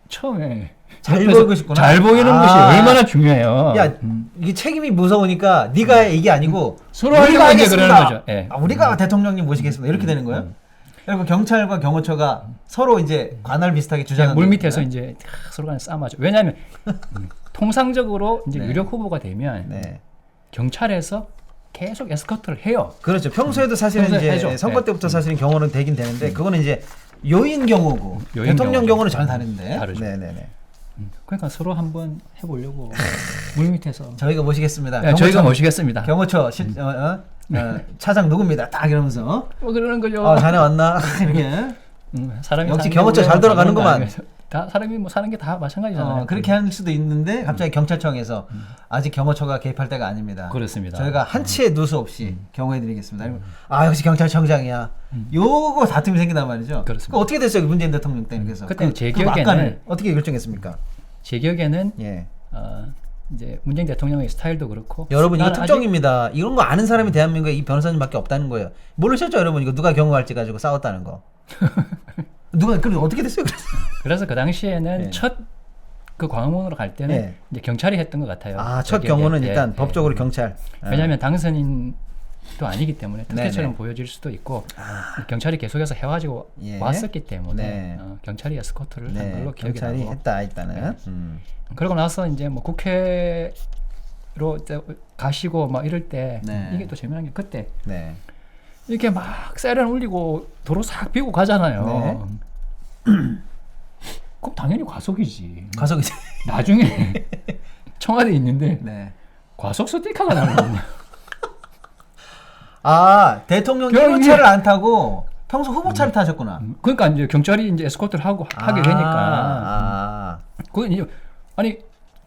처음에 잘 옆에서 보이고 싶구나. 잘 보이는 것이 얼마나 중요해요. 야, 이게 책임이 무서우니까 네가 이게 아니고 서로 하려고 이제 하겠습니다. 그러는 거죠. 예. 우리가 대통령님 모시겠습니다. 이렇게 되는 거예요. 그리고 경찰과 경호처가 서로 이제 관할 비슷하게 주장하는 물 밑에서 거예요. 이제 서로 간에 싸움하죠. 왜냐하면 통상적으로 이제 네. 유력 후보가 되면 네. 경찰에서 계속 에스코트를 해요. 그렇죠. 평소에도 사실은 평소에 이제 해줘. 선거 네. 때부터 사실은 경호는 되긴 되는데 그거는 이제 요인 경호고 요인 대통령 경호죠. 경호는 전혀 다른데. 다르죠. 네네네. 그러니까 서로 한번 해보려고 물 밑에서 저희가 모시겠습니다. 네, 저희가 모시겠습니다. 경호처 차장 누굽니다. 딱 이러면서 뭐 그러는 거죠. 자네 왔나 이렇게. 사람이 역시 사는 게 경호처 잘 원래 돌아가는구만. 그런 거 아니에요. 다 사람이 뭐 사는 게 다 마찬가지잖아요. 그렇게 할 수도 있는데 갑자기 경찰청에서 아직 경호처가 개입할 때가 아닙니다. 그렇습니다. 저희가 한치의 누수 없이 경호해드리겠습니다. 역시 경찰청장이야. 요거 다툼이 생긴단 말이죠. 그렇습니다. 어떻게 됐어요, 문재인 대통령 때는 그래서? 그때 제 그 기억에는 막간을 어떻게 결정했습니까? 제 기억에는 예. 이제 문재인 대통령의 스타일도 그렇고 여러분 이거 나는 특종입니다. 이런 거 아는 사람이 대한민국에 이 변호사님밖에 없다는 거예요. 모르셨죠, 여러분? 이거 누가 경호할지 가지고 싸웠다는 거. 누가 그럼 어떻게 됐어요? 그래서 그 당시에는 예. 첫 그 광화문으로 갈 때는 예. 이제 경찰이 했던 것 같아요. 첫 저기, 경호는 예, 일단 예, 법적으로 예. 경찰. 왜냐하면 당선인도 아니기 때문에 특혜처럼 네네. 보여질 수도 있고 경찰이 계속해서 해가지고 예. 왔었기 때문에 네. 경찰이 에스코트를 한 걸로 기억이 경찰이 나고 했다 일단은. 그러고 나서 이제 뭐 국회로 이제 가시고 막 이럴 때 네. 이게 또 재미난 게 그때 네. 이렇게 막 사이렌 울리고 도로 싹 비고 가잖아요. 그럼 당연히 과속이지. 과속이지. 나중에 청와대에 있는데 네. 과속 스티커가 날라오네. 대통령 결국에- 1호차를 안 타고 평소 후보차를 타셨구나. 그러니까 이제 경찰이 이제 에스코트를 하게 되니까. 그건 이제 아니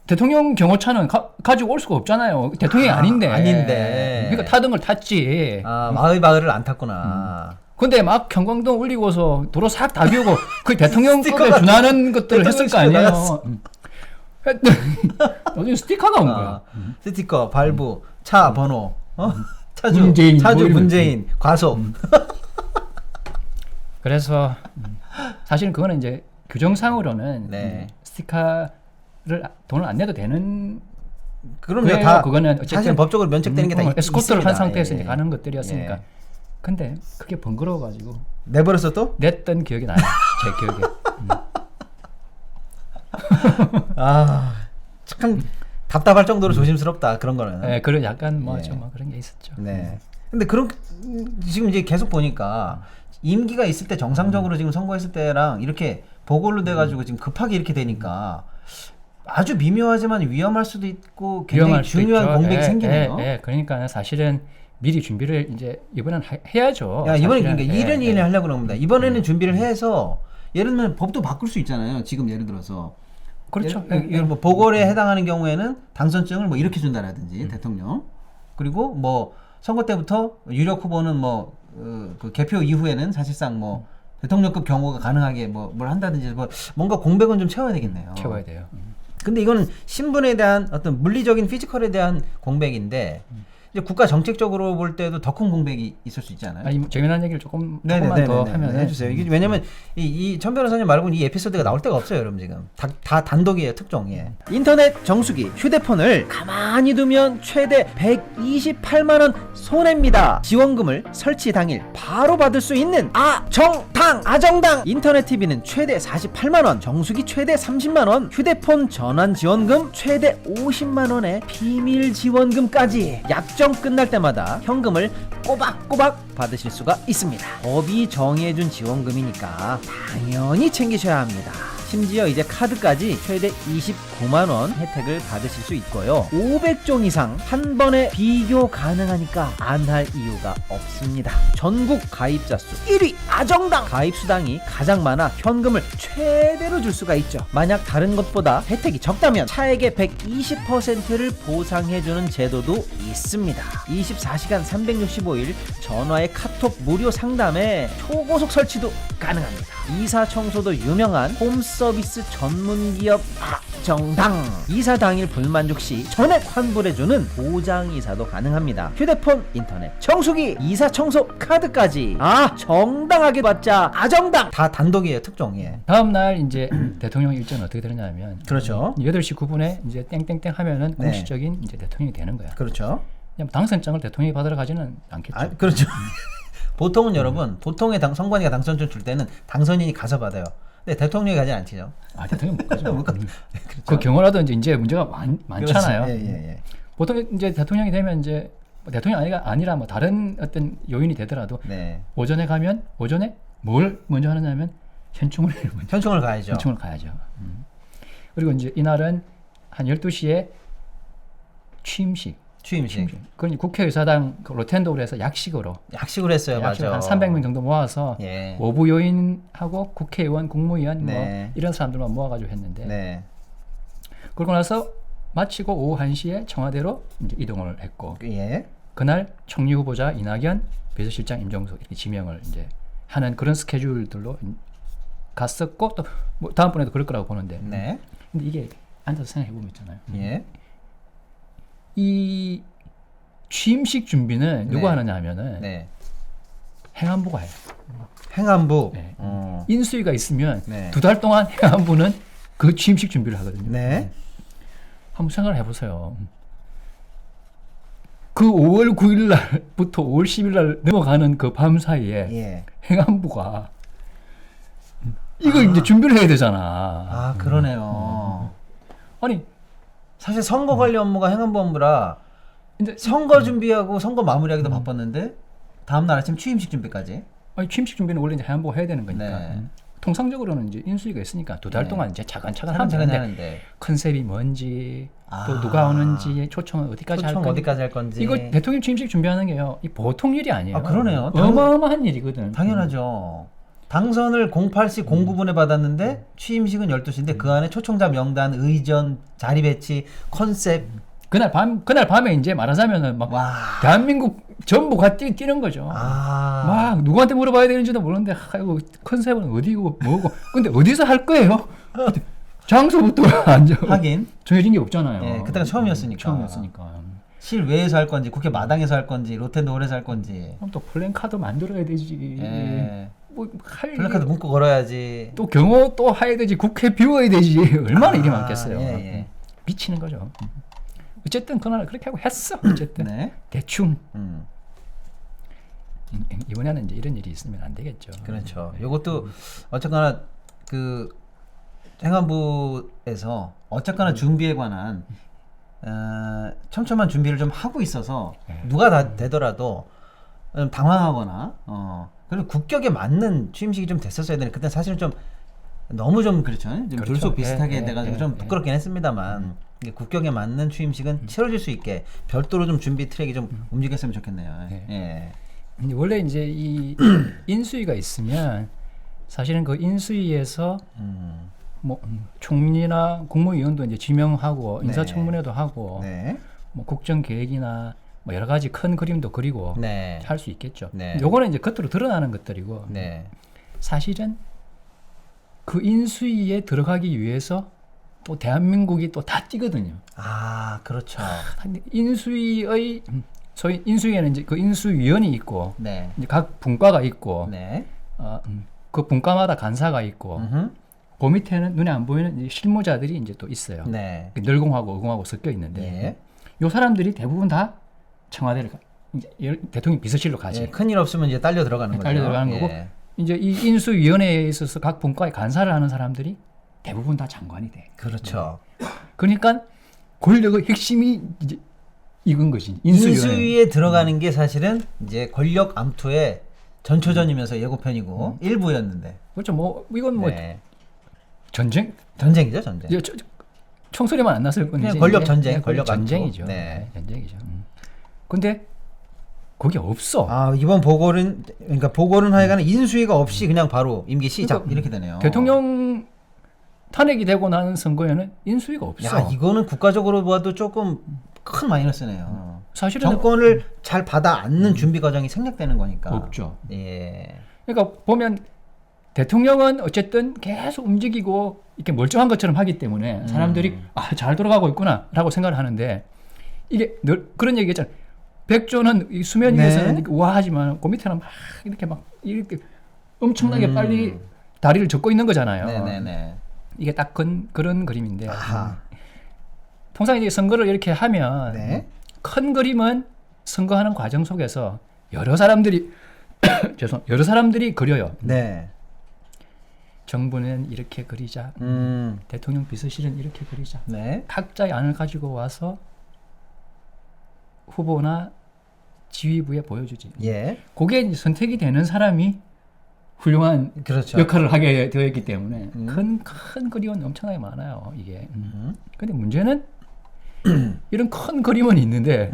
대통령 경호차는 가지고 올 수가 없잖아요. 대통령이 아닌데. 그러니까 타던 걸 탔지. 마을을 안 탔구나. 근데 막 경광등 울리고서 도로 싹 다 비우고 그 대통령급에 스티커가 준하는 것들을 했을 거 아니에요. 나갔어. 나중에 스티커가 온 거야. 스티커, 발부, 차 번호, 차주, 문재인, 차주 뭐 이런 문재인, 과속. 그래서 사실은 그거는 이제 규정상으로는 네. 스티커를 돈을 안 내도 되는 그럼 그래요. 다 그거는 어쨌든 사실 법적으로 면책되는 게 다 에스코트를 한 있습니다. 상태에서 예. 이제 가는 것들이었으니까. 예. 근데 그게 번거로워가지고 내버렸어 또? 냈던 기억이 나요. 제 기억에. 참 답답할 정도로 조심스럽다 그런 거는. 네, 그런 약간 뭐 예. 좀 그런 게 있었죠. 네. 근데 그런 지금 이제 계속 보니까 임기가 있을 때 정상적으로 지금 선거했을 때랑 이렇게 보궐로 돼가지고 지금 급하게 이렇게 되니까 아주 미묘하지만 위험할 수도 있고 굉장히 위험할 수도 중요한 있죠. 공백이 생기네요. 그러니까 사실은 미리 준비를 이제 이번엔 해야죠. 야, 이번에 사실은. 그러니까 이런 일을 하려고 그럽니다. 이번에는 준비를 해서 예를 들면 법도 바꿀 수 있잖아요. 지금 예를 들어서 그렇죠. 예를 뭐 보궐에 해당하는 경우에는 당선증을 뭐 이렇게 준다라든지 대통령 그리고 뭐 선거 때부터 유력 후보는 뭐 그 개표 이후에는 사실상 뭐 대통령급 경호가 가능하게 뭐 뭘 한다든지 뭐 뭔가 공백은 좀 채워야 되겠네요. 채워야 돼요. 근데 이거는 신분에 대한 어떤 물리적인 피지컬에 대한 공백인데 이제 국가 정책적으로 볼 때도 더 큰 공백이 있을 수 있잖아요. 이 재미난 얘기를 조금만 더 하면 해주세요. 이게 왜냐면 이천 변호사님 말고는 이 에피소드가 나올 데가 없어요, 여러분 지금 다 단독이에요, 특종이에요. 인터넷 정수기, 휴대폰을 가만히 두면 최대 128만 원 손해입니다. 지원금을 설치 당일 바로 받을 수 있는 아정당 인터넷 TV는 최대 48만 원, 정수기 최대 30만 원, 휴대폰 전환 지원금 최대 50만 원의 비밀 지원금까지 약정 끝날 때마다 현금을 꼬박꼬박 받으실 수가 있습니다. 법이 정해준 지원금이니까 당연히 챙기셔야 합니다. 심지어 이제 카드까지 최대 9만 원 혜택을 받으실 수 있고요. 500종 이상 한 번에 비교 가능하니까 안 할 이유가 없습니다. 전국 가입자 수 1위 아정당 가입 수당이 가장 많아 현금을 최대로 줄 수가 있죠. 만약 다른 것보다 혜택이 적다면 차액의 120%를 보상해주는 제도도 있습니다. 24시간 365일 전화의 카톡 무료 상담에 초고속 설치도 가능합니다. 이사 청소도 유명한 홈서비스 전문기업 아정당. 이사 당일 불만족 시 전액 환불해주는 보장이사도 가능합니다. 휴대폰, 인터넷, 청소기, 이사 청소 카드까지 정당하게 받자. 아정당 다 단독이에요. 특종이에요. 다음 날 이제 대통령 일정은 어떻게 되느냐면 그렇죠. 8시 9분에 이제 땡땡땡 하면은 네. 공식적인 이제 대통령이 되는 거야. 그렇죠. 그냥 당선장을 대통령이 받으러 가지는 않겠죠. 그렇죠. 보통은 여러분, 보통의 선관위가 당선증 줄 때는 당선인이 가서 받아요. 근데 대통령이 가진 않죠. 대통령 못 가죠. 못 가- 그 그렇죠. 경우라도 이제 문제가 많잖아요. 그렇죠. 예. 보통 이제 대통령이 되면 이제 뭐 대통령이 아니라 뭐 다른 어떤 요인이 되더라도 네. 오전에 가면 오전에 뭘 먼저 하느냐면 현충을 먼저 현충을 가야죠. 현충을 가야죠. 그리고 이제 이날은 한 12시에 취임식. 취임식. 그건 국회의사당 그 로텐도로 해서 약식으로 약식으로 했어요. 약식으로 맞아. 한 300명 정도 모아서 예. 오부 요인하고 국회의원, 국무위원 네. 뭐 이런 사람들만 모아가지고 했는데 네. 그러고 나서 마치고 오후 1시에 청와대로 이제 이동을 했고 예. 그날 총리 후보자 이낙연, 비서실장 임종석 이렇게 지명을 이제 하는 그런 스케줄들로 갔었고 또 뭐 다음번에도 그럴 거라고 보는데 네. 근데 이게 앉아서 생각해 보면 있잖아요. 예. 이 취임식 준비는 누가 네. 하느냐 하면은 네. 행안부가 해요. 행안부. 네. 어. 인수위가 있으면 네. 2달 동안 행안부는 그 취임식 준비를 하거든요. 네. 한번 생각을 해보세요. 그 5월 9일 날부터 5월 10일 날 넘어가는 그 밤 사이에 예. 행안부가 이거 이제 준비를 해야 되잖아. 그러네요. 아니 사실 선거 관리 업무가 행안부 업무라 이제 선거 준비하고 선거 마무리하기도 바빴는데 다음 날 아침 취임식 준비까지. 아니, 취임식 준비는 원래 이제 행안부가 해야 되는 거니까. 네. 통상적으로는 이제 인수위가 있으니까 2달 네. 동안 이제 차근차근 하면 차근차근 되는데 하는데 컨셉이 뭔지 또 아. 누가 오는지 초청은 어디까지 할 초청 건지 어디까지 할 건지. 이거 대통령 취임식 준비하는 게요. 이 보통 일이 아니에요. 그러네요. 어마어마한 일이거든. 당연하죠. 당선을 08시 09분에 받았는데 취임식은 12시인데 그 안에 초청자 명단, 의전, 자리 배치, 컨셉. 그날 밤에 이제 말하자면은 막 와. 대한민국 전부가 뛰는 거죠. 막 누구한테 물어봐야 되는지도 모르는데 아이고 컨셉은 어디고 뭐고 근데 어디서 할 거예요? 장소부터 안 하긴 정해진 게 없잖아요. 예, 그때가 처음이었으니까. 처음이었으니까. 실외에서 할 건지 국회 마당에서 할 건지 로텐도홀에서 할 건지. 그럼 또 플랜카드 만들어야 되지. 예. 뭐할 플래카드 문구 걸어야지. 또 경호 또 해야 되지. 국회 비워야 되지. 얼마나 일이 많겠어요. 예. 미치는 거죠. 어쨌든 그날 그렇게 하고 했어. 어쨌든 네. 대충 음. 이번에는 이제 이런 일이 있으면 안 되겠죠. 그렇죠. 요것도 어쨌거나 그 행안부에서 어쨌거나 준비에 관한 촘촘한 준비를 좀 하고 있어서 누가 다 되더라도 당황하거나 그리고 국격에 맞는 취임식이 좀 됐었어야 되는데 그때 사실은 좀 너무 좀 그렇죠. 좀 그렇죠. 졸속 비슷하게 예, 돼가지고 예, 좀 예. 부끄럽긴 했습니다만 이게 국격에 맞는 취임식은 치러질 수 있게 별도로 좀 준비 트랙이 좀 움직였으면 좋겠네요. 예. 예. 원래 이제 이 인수위가 있으면 사실은 그 인수위에서 뭐 총리나 국무위원도 이제 지명하고 네. 인사청문회도 하고 네. 뭐 국정 계획이나 뭐 여러 가지 큰 그림도 그리고 네. 할 수 있겠죠. 네. 요거는 이제 겉으로 드러나는 것들이고 네. 사실은 그 인수위에 들어가기 위해서 또 대한민국이 또 다 뛰거든요. 그렇죠. 인수위의 소위 인수위에는 이제 그 인수위원이 있고 네. 이제 각 분과가 있고 네. 그 분과마다 간사가 있고 그 밑에는 눈에 안 보이는 이제 실무자들이 이제 또 있어요. 네. 늘공하고 의공하고 섞여 있는데 예. 요 사람들이 대부분 다 청와대를 이제 대통령 비서실로 가지. 예, 큰일 없으면 이제 딸려 들어가는 거죠. 딸려 들어가는 거고 이제 이 인수위원회에 있어서 각 분과의 간사를 하는 사람들이 대부분 다 장관이 돼. 그렇죠. 그러니까 권력의 핵심이 이제 이건 것이 인수위에 들어가는 게 사실은 이제 권력 암투의 전초전이면서 예고편이고 일부였는데. 그렇죠. 뭐 이건 뭐 네. 전쟁 전쟁이죠, 전쟁. 총소리만 안 났을 뿐이지. 그냥 권력 이게 전쟁, 그냥 권력 전쟁이죠. 압축. 네. 전쟁이죠. 근데 그게 없어. 아 이번 보궐은 그러니까 보궐은 하여간에 인수위가 없이 그냥 바로 임기 시작 그러니까 이렇게 되네요. 대통령 탄핵이 되고 나는 선거에는 인수위가 없어. 야 이거는 국가적으로 봐도 조금 큰 마이너스네요. 사실은 정권을 잘 받아 안는 준비 과정이 생략되는 거니까. 없죠. 예. 그러니까 보면 대통령은 어쨌든 계속 움직이고 이렇게 멀쩡한 것처럼 하기 때문에 사람들이 잘 돌아가고 있구나라고 생각을 하는데 이게 늘 그런 얘기했잖아. 백조는 이 수면 네. 위에서는 이렇게 우아하지만 그 밑에는 막 이렇게 엄청나게 빨리 다리를 젓고 있는 거잖아요. 네네네. 이게 딱 그런 그림인데 아하. 통상 이제 선거를 이렇게 하면 네. 큰 그림은 선거하는 과정 속에서 여러 사람들이 여러 사람들이 그려요. 네. 정부는 이렇게 그리자. 대통령 비서실은 이렇게 그리자. 네. 각자의 안을 가지고 와서 후보나 지휘부에 보여주지. 예. 그게 이제 선택이 되는 사람이 훌륭한 그렇죠. 역할을 하게 되어 있기 때문에 큰 그림은 엄청나게 많아요. 이게. 근데 문제는 이런 큰 그림은 있는데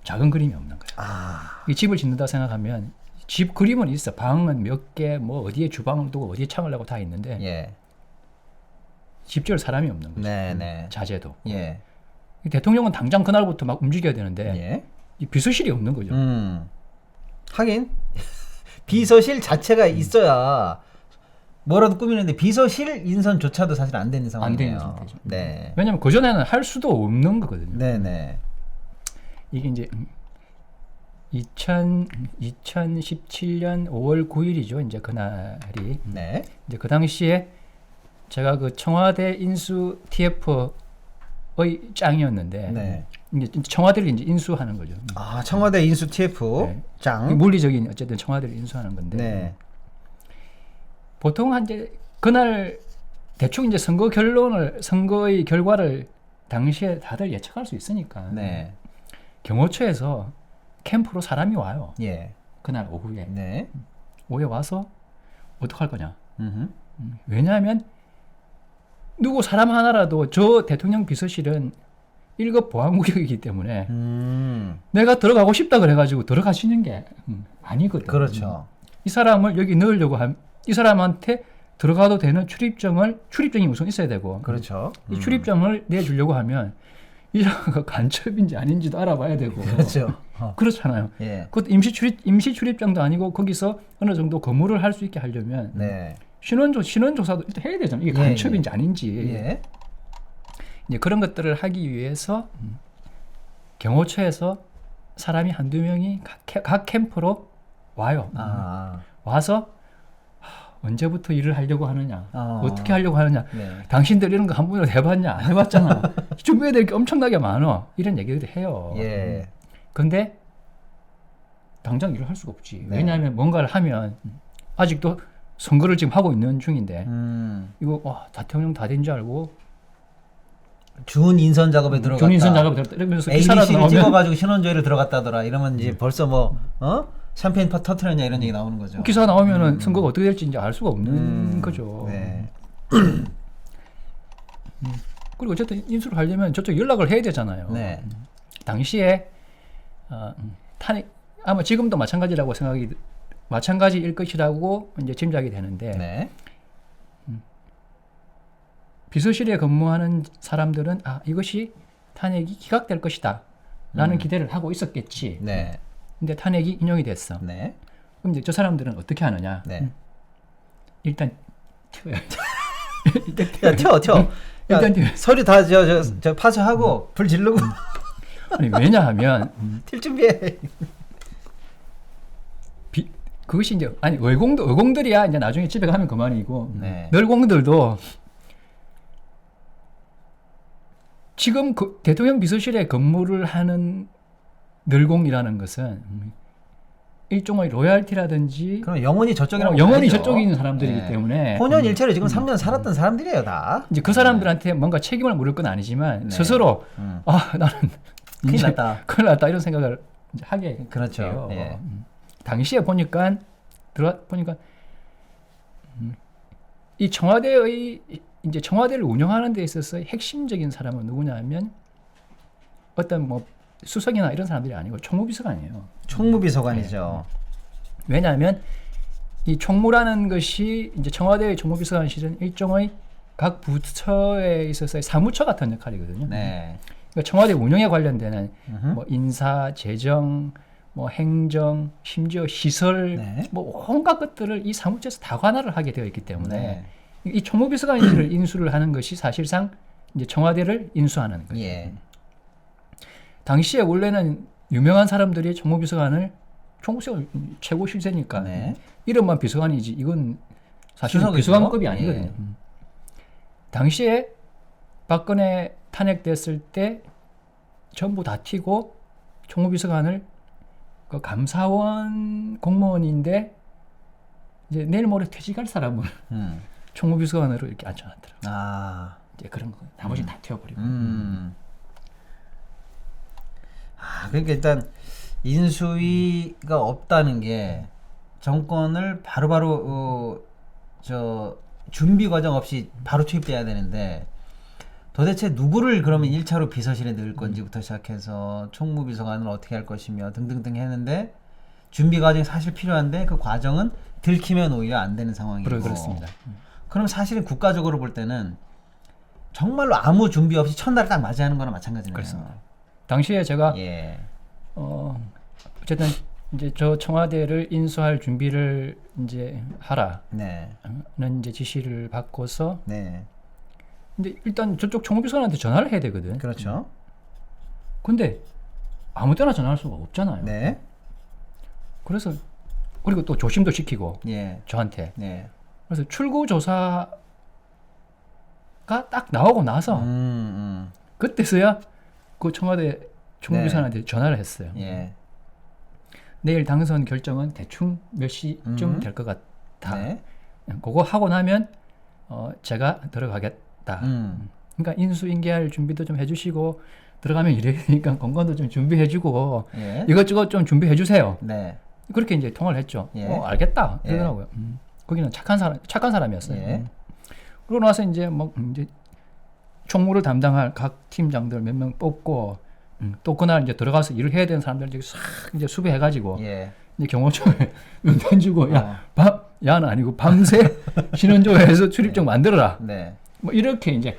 작은 그림이 없는 거야. 아. 이 집을 짓는다 생각하면 집 그림은 있어. 방은 몇 개, 뭐 어디에 주방을 두고 어디에 창을 내고 다 있는데 예. 집 지을 사람이 없는 거죠. 네네. 자재도. 예. 이 대통령은 당장 그날부터 막 움직여야 되는데 예. 이 비서실이 없는 거죠. 하긴 비서실 자체가 있어야 뭐라도 꾸미는데 비서실 인선조차도 사실 안 되는 상황이에요. 안 되는 상태죠. 네. 왜냐하면 그 전에는 할 수도 없는 거거든요. 네네. 이게 이제 2017년 5월 9일이죠. 이제 그날이. 네. 이제 그 당시에 제가 그 청와대 인수 TF의 짱이었는데 네. 이제 청와대를 이제 인수하는 거죠. 아 청와대 인수 TF 네. 장. 물리적인 어쨌든 청와대를 인수하는 건데 네. 보통 한 이제 그날 대충 이제 선거의 결과를 당시에 다들 예측할 수 있으니까 네. 경호처에서 캠프로 사람이 와요. 예. 그날 오후에 네. 와서 어떡할 거냐. 음흠. 왜냐하면 누구 사람 하나라도 저 대통령 비서실은 1급 보안구역이기 때문에 내가 들어가고 싶다 그래가지고 들어갈 수 있는 게 아니거든. 그렇죠. 이 사람을 여기 넣으려고 이 사람한테 들어가도 되는 출입증이 우선 있어야 되고 그렇죠. 이 출입증을 내주려고 하면 이 사람가 간첩인지 아닌지도 알아봐야 되고 그렇죠. 그렇잖아요. 예. 그것도 임시 출입증도 아니고 거기서 어느 정도 근무를 할 수 있게 하려면 네. 신원조사도 일단 해야 되잖아요. 이게 예, 간첩인지 아닌지. 예. 이제 그런 것들을 하기 위해서 경호처에서 사람이 한두 명이 각 캠프로 와요. 아. 와서 언제부터 일을 하려고 하느냐, 아. 어떻게 하려고 하느냐, 네. 당신들 이런 거 한 번이라도 해봤냐, 안 해봤잖아. 준비해야 될 게 엄청나게 많아. 이런 얘기를 해요. 예. 근데 당장 일을 할 수가 없지. 네. 왜냐하면 뭔가를 하면 아직도 선거를 지금 하고 있는 중인데 이거 대통령 다 된 줄 알고 준 인선 작업에 들어갔다. 준인선 작업을 들었다. 이러면서 기사라도 ABC를 나오면 찍어가지고 신원조회를 들어갔다더라. 이러면 이제 벌써 뭐 샴페인 파 터트렸냐 이런 얘기 나오는 거죠. 기사 나오면은 선거가 어떻게 될지 이제 알 수가 없는 거죠. 네. 그리고 어쨌든 인수를 하려면 저쪽 연락을 해야 되잖아요. 네. 당시에 탄핵 아마 지금도 마찬가지일 것이라고 이제 짐작이 되는데 네. 비서실에 근무하는 사람들은 이것이 탄핵이 기각될 것이다라는 기대를 하고 있었겠지. 네. 근데 탄핵이 인용이 됐어. 네. 그럼 이제 저 사람들은 어떻게 하느냐? 네. 일단 튀어야지. 야, 튀어. 야, 일단 튀어. 서류 다 저 파쇄하고 불 지르고 아니 왜냐하면 튈 준비해. 그것이 이제 의공들이야 이제 나중에 집에 가면 그만이고 네. 널공들도 지금 그 대통령 비서실에 근무를 하는 널공이라는 것은 일종의 로얄티라든지 그럼 영원히 저쪽이라고 영원히 봐야죠. 저쪽에 있는 사람들이기 네. 때문에 혼연일체로 지금 3년 살았던 사람들이에요 다. 이제 그 사람들한테 뭔가 책임을 물을 건 아니지만 네. 스스로 나는 큰일 이제 났다. 큰일 났다 이런 생각을 이제 하게 그렇죠. 돼요. 예. 당시에 보니까 이 청와대의 이제 청와대를 운영하는 데 있어서 핵심적인 사람은 누구냐면 어떤 뭐 수석이나 이런 사람들이 아니고 총무비서관이에요. 총무비서관이죠. 왜냐하면 이 총무라는 것이 이제 청와대의 총무비서관실은 일종의 각 부처에 있어서의 사무처 같은 역할이거든요. 네. 그러니까 청와대 운영에 관련되는 음흠. 뭐 인사, 재정, 뭐 행정, 심지어 시설, 네. 뭐 온갖 것들을 이 사무처에서 다 관할을 하게 되어 있기 때문에 네. 이 총무비서관실을 인수를 하는 것이 사실상 이제 청와대를 인수하는 거예요. 예. 당시에 원래는 유명한 사람들이 총무비서관을 총무비서관 최고 실세니까 네. 이름만 비서관이지 이건 사실 수석이죠. 비서관급이 아니거든요. 예. 당시에 박근혜 탄핵됐을 때 전부 다 튀고 총무비서관을 그 감사원 공무원인데 이제 내일 모레 퇴직할 사람을 총무비서관으로 이렇게 앉혀놨더라고요. 아. 이제 그런 거 나머지 다 튀어버리고. 아, 그러니까 일단 인수위가 없다는 게 정권을 바로바로 저 준비 과정 없이 바로 투입돼야 되는데 도대체 누구를 그러면 1차로 비서실에 넣을 건지부터 시작해서 총무비서관을 어떻게 할 것이며 등등등 했는데 준비 과정이 사실 필요한데 그 과정은 들키면 오히려 안 되는 상황이고 그렇습니다. 그럼 사실은 국가적으로 볼 때는 정말로 아무 준비 없이 첫날 딱 맞이하는 거나 마찬가지네요. 그렇습니다. 당시에 제가 예. 어쨌든 이제 저 청와대를 인수할 준비를 이제 하라는 네. 이제 지시를 받고서 네. 근데 일단 저쪽 총무비서관한테 전화를 해야 되거든. 그렇죠. 근데 아무 때나 전화할 수가 없잖아요. 네. 그래서 그리고 또 조심도 시키고 예. 저한테. 네. 그래서 출구 조사가 딱 나오고 나서 그때서야 그 청와대 총무비서관한테 전화를 했어요. 예. 내일 당선 결정은 대충 몇 시쯤 될 것 같다. 네. 그거 하고 나면 제가 들어가겠다. 그러니까 인수인계할 준비도 좀 해주시고 들어가면 이래니까 건강도 좀 준비해주고 예. 이것저것 좀 준비해주세요. 네. 그렇게 이제 통화를 했죠. 예. 알겠다 예. 이러더라고요. 거기는 착한 사람이었어요. 예. 그러고 나서 이제 뭐 이제 총무를 담당할 각 팀장들 몇 명 뽑고 또 그날 이제 들어가서 일을 해야 되는 사람들 이제 싹 이제 수배해가지고 예. 이제 경호처에 눈 주고 야는 아니고 밤새 신원조회해서 출입증 만들어라. 네. 뭐 이렇게 이제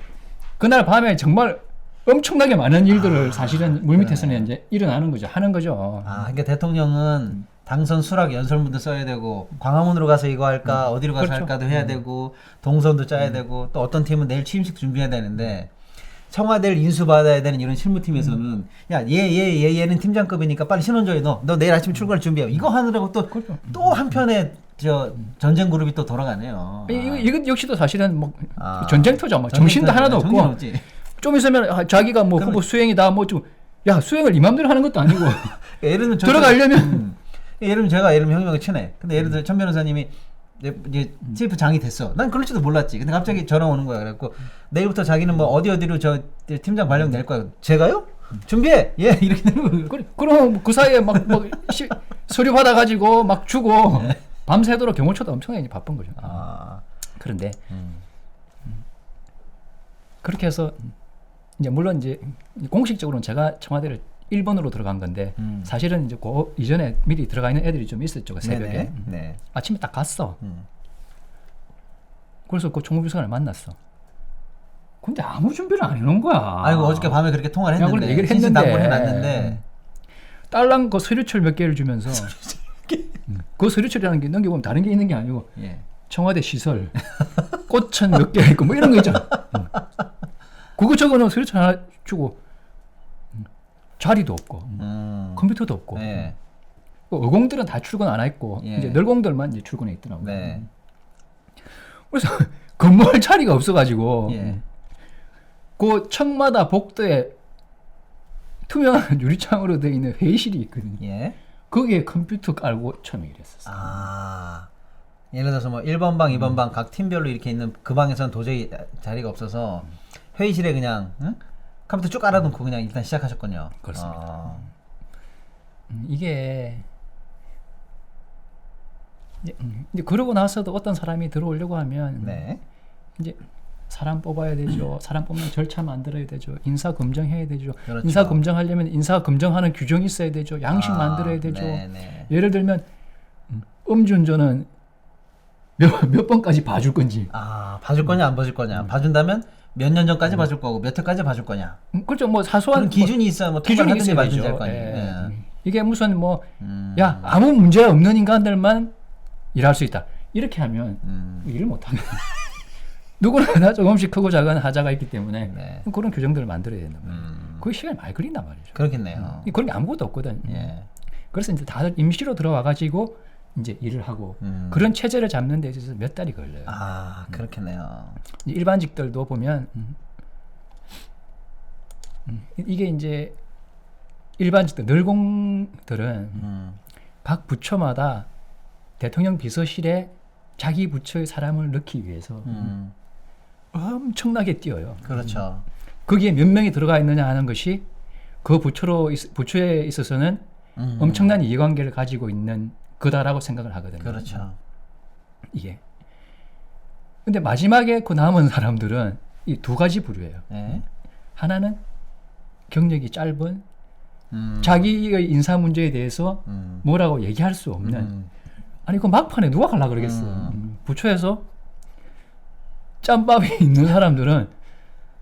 그날 밤에 정말 엄청나게 많은 일들을 사실은 물밑에서는 이제 일어나는 거죠. 하는 거죠. 아, 그러니까 대통령은 당선 수락 연설문도 써야 되고 광화문으로 가서 이거 할까 어디로 가서 그렇죠. 할까도 해야 되고 동선도 짜야 되고 또 어떤 팀은 내일 취임식 준비해야 되는데 청와대를 인수받아야 되는 이런 실무팀에서는 야 얘는 팀장급이니까 빨리 신원조에 너 내일 아침 출근할 준비해 이거 하느라고 또 한편에 저 전쟁 그룹이 또 돌아가네요. 이것 역시도 사실은 뭐 아. 전쟁터죠. 뭐 정신도 하나도 정신 없고 없지. 좀 있으면 자기가 뭐 후보 수행이다 뭐 좀 야 수행을 이 맘대로 하는 것도 아니고 예를 들면 들어가려면 예를 들면 제가 형님하고 친해. 근데 예를 들어 천 변호사님이 이제 CF 장이 됐어. 난 그럴지도 몰랐지. 근데 갑자기 전화 오는 거야. 그래갖고 내일부터 자기는 뭐 어디로 저 팀장 발령 낼 거야. 제가요? 준비해. 예 이렇게 되는 거예요. 그럼 그 사이에 막 서류 받아가지고 막 주고 밤새도록 경호처도 엄청나게 바쁜 거죠. 아 그런데 그렇게 해서 이제 물론 이제 공식적으로는 제가 청와대를 1번으로 들어간 건데 사실은 이제 그 이전에 미리 들어가 있는 애들이 좀 있었죠. 그 새벽에 네네. 네. 아침에 딱 갔어. 그래서 그 총무비서관을 만났어. 근데 아무 준비를 안 해놓은 거야. 아이고 어저께 밤에 그렇게 통화를 그래, 했는데 얘기를 신신당부를 했는데. 해놨는데 딸랑 그 서류철 몇 개를 주면서 그 서류철이라는 게 넘겨보면 다른 게 있는 게 아니고 예. 청와대 시설 꽃천 몇 개 있고 뭐 이런 거 있잖아. 그거 저거는 서류철 하나 주고 자리도 없고 컴퓨터도 없고 네. 어공들은 다 출근 안 했고 예. 이제 널공들만 이제 출근해 있더라고요. 네. 그래서 근무할 자리가 없어가지고 예. 그 층마다 복도에 투명한 유리창으로 되어 있는 회의실이 있거든요. 예. 거기에 컴퓨터 깔고 처음에 일했었어요. 아 예를 들어서 뭐 1번 방, 2번 방 각 팀별로 이렇게 있는 그 방에서는 도저히 자리가 없어서 회의실에 그냥 컴퓨터 쭉 깔아놓고 그냥 일단 시작하셨군요. 그렇습니다. 이게 이제 그러고 나서도 어떤 사람이 들어오려고 하면 네. 이제 사람 뽑아야 되죠. 사람 뽑는 절차 만들어야 되죠. 인사 검증해야 되죠. 그렇죠. 인사 검증하려면 인사 검증하는 규정이 있어야 되죠. 양식 만들어야 되죠. 네네. 예를 들면 음주운전은 몇 번까지 봐줄 건지. 봐줄 거냐 안 봐줄 거냐. 봐준다면 몇 년 전까지 봐줄 거고 몇 회까지 봐줄 거냐. 그렇죠. 뭐 사소한 그런 기준이 있어야 뭐 기준이 하든지 있어야 말든지 되죠. 할 거 아니에요. 예. 예. 이게 무슨 뭐 야 아무 문제 없는 인간들만 일할 수 있다. 이렇게 하면 일을 못하는. 누구나 다 조금씩 크고 작은 하자가 있기 때문에 네. 그런 규정들을 만들어야 된다 말이에요. 그 시간이 많이 걸린단 말이죠. 그렇겠네요. 그런 게 아무것도 없거든. 예. 그래서 이제 다들 임시로 들어와 가지고 이제 일을 하고 그런 체제를 잡는 데 있어서 몇 달이 걸려요. 그렇겠네요. 일반직들도 보면 이게 이제 일반직들 늘공들은 각 부처마다 대통령 비서실에 자기 부처의 사람을 넣기 위해서 엄청나게 뛰어요. 그렇죠. 거기에 몇 명이 들어가 있느냐 하는 것이 그 부처에 있어서는 엄청난 이해관계를 가지고 있는 거다라고 생각을 하거든요. 그렇죠. 이게. 근데 마지막에 그 남은 사람들은 이 두 가지 부류예요. 네. 하나는 경력이 짧은 자기의 인사 문제에 대해서 뭐라고 얘기할 수 없는 아니 그 막판에 누가 가려고 그러겠어. 부처에서 짬밥이 있는 사람들은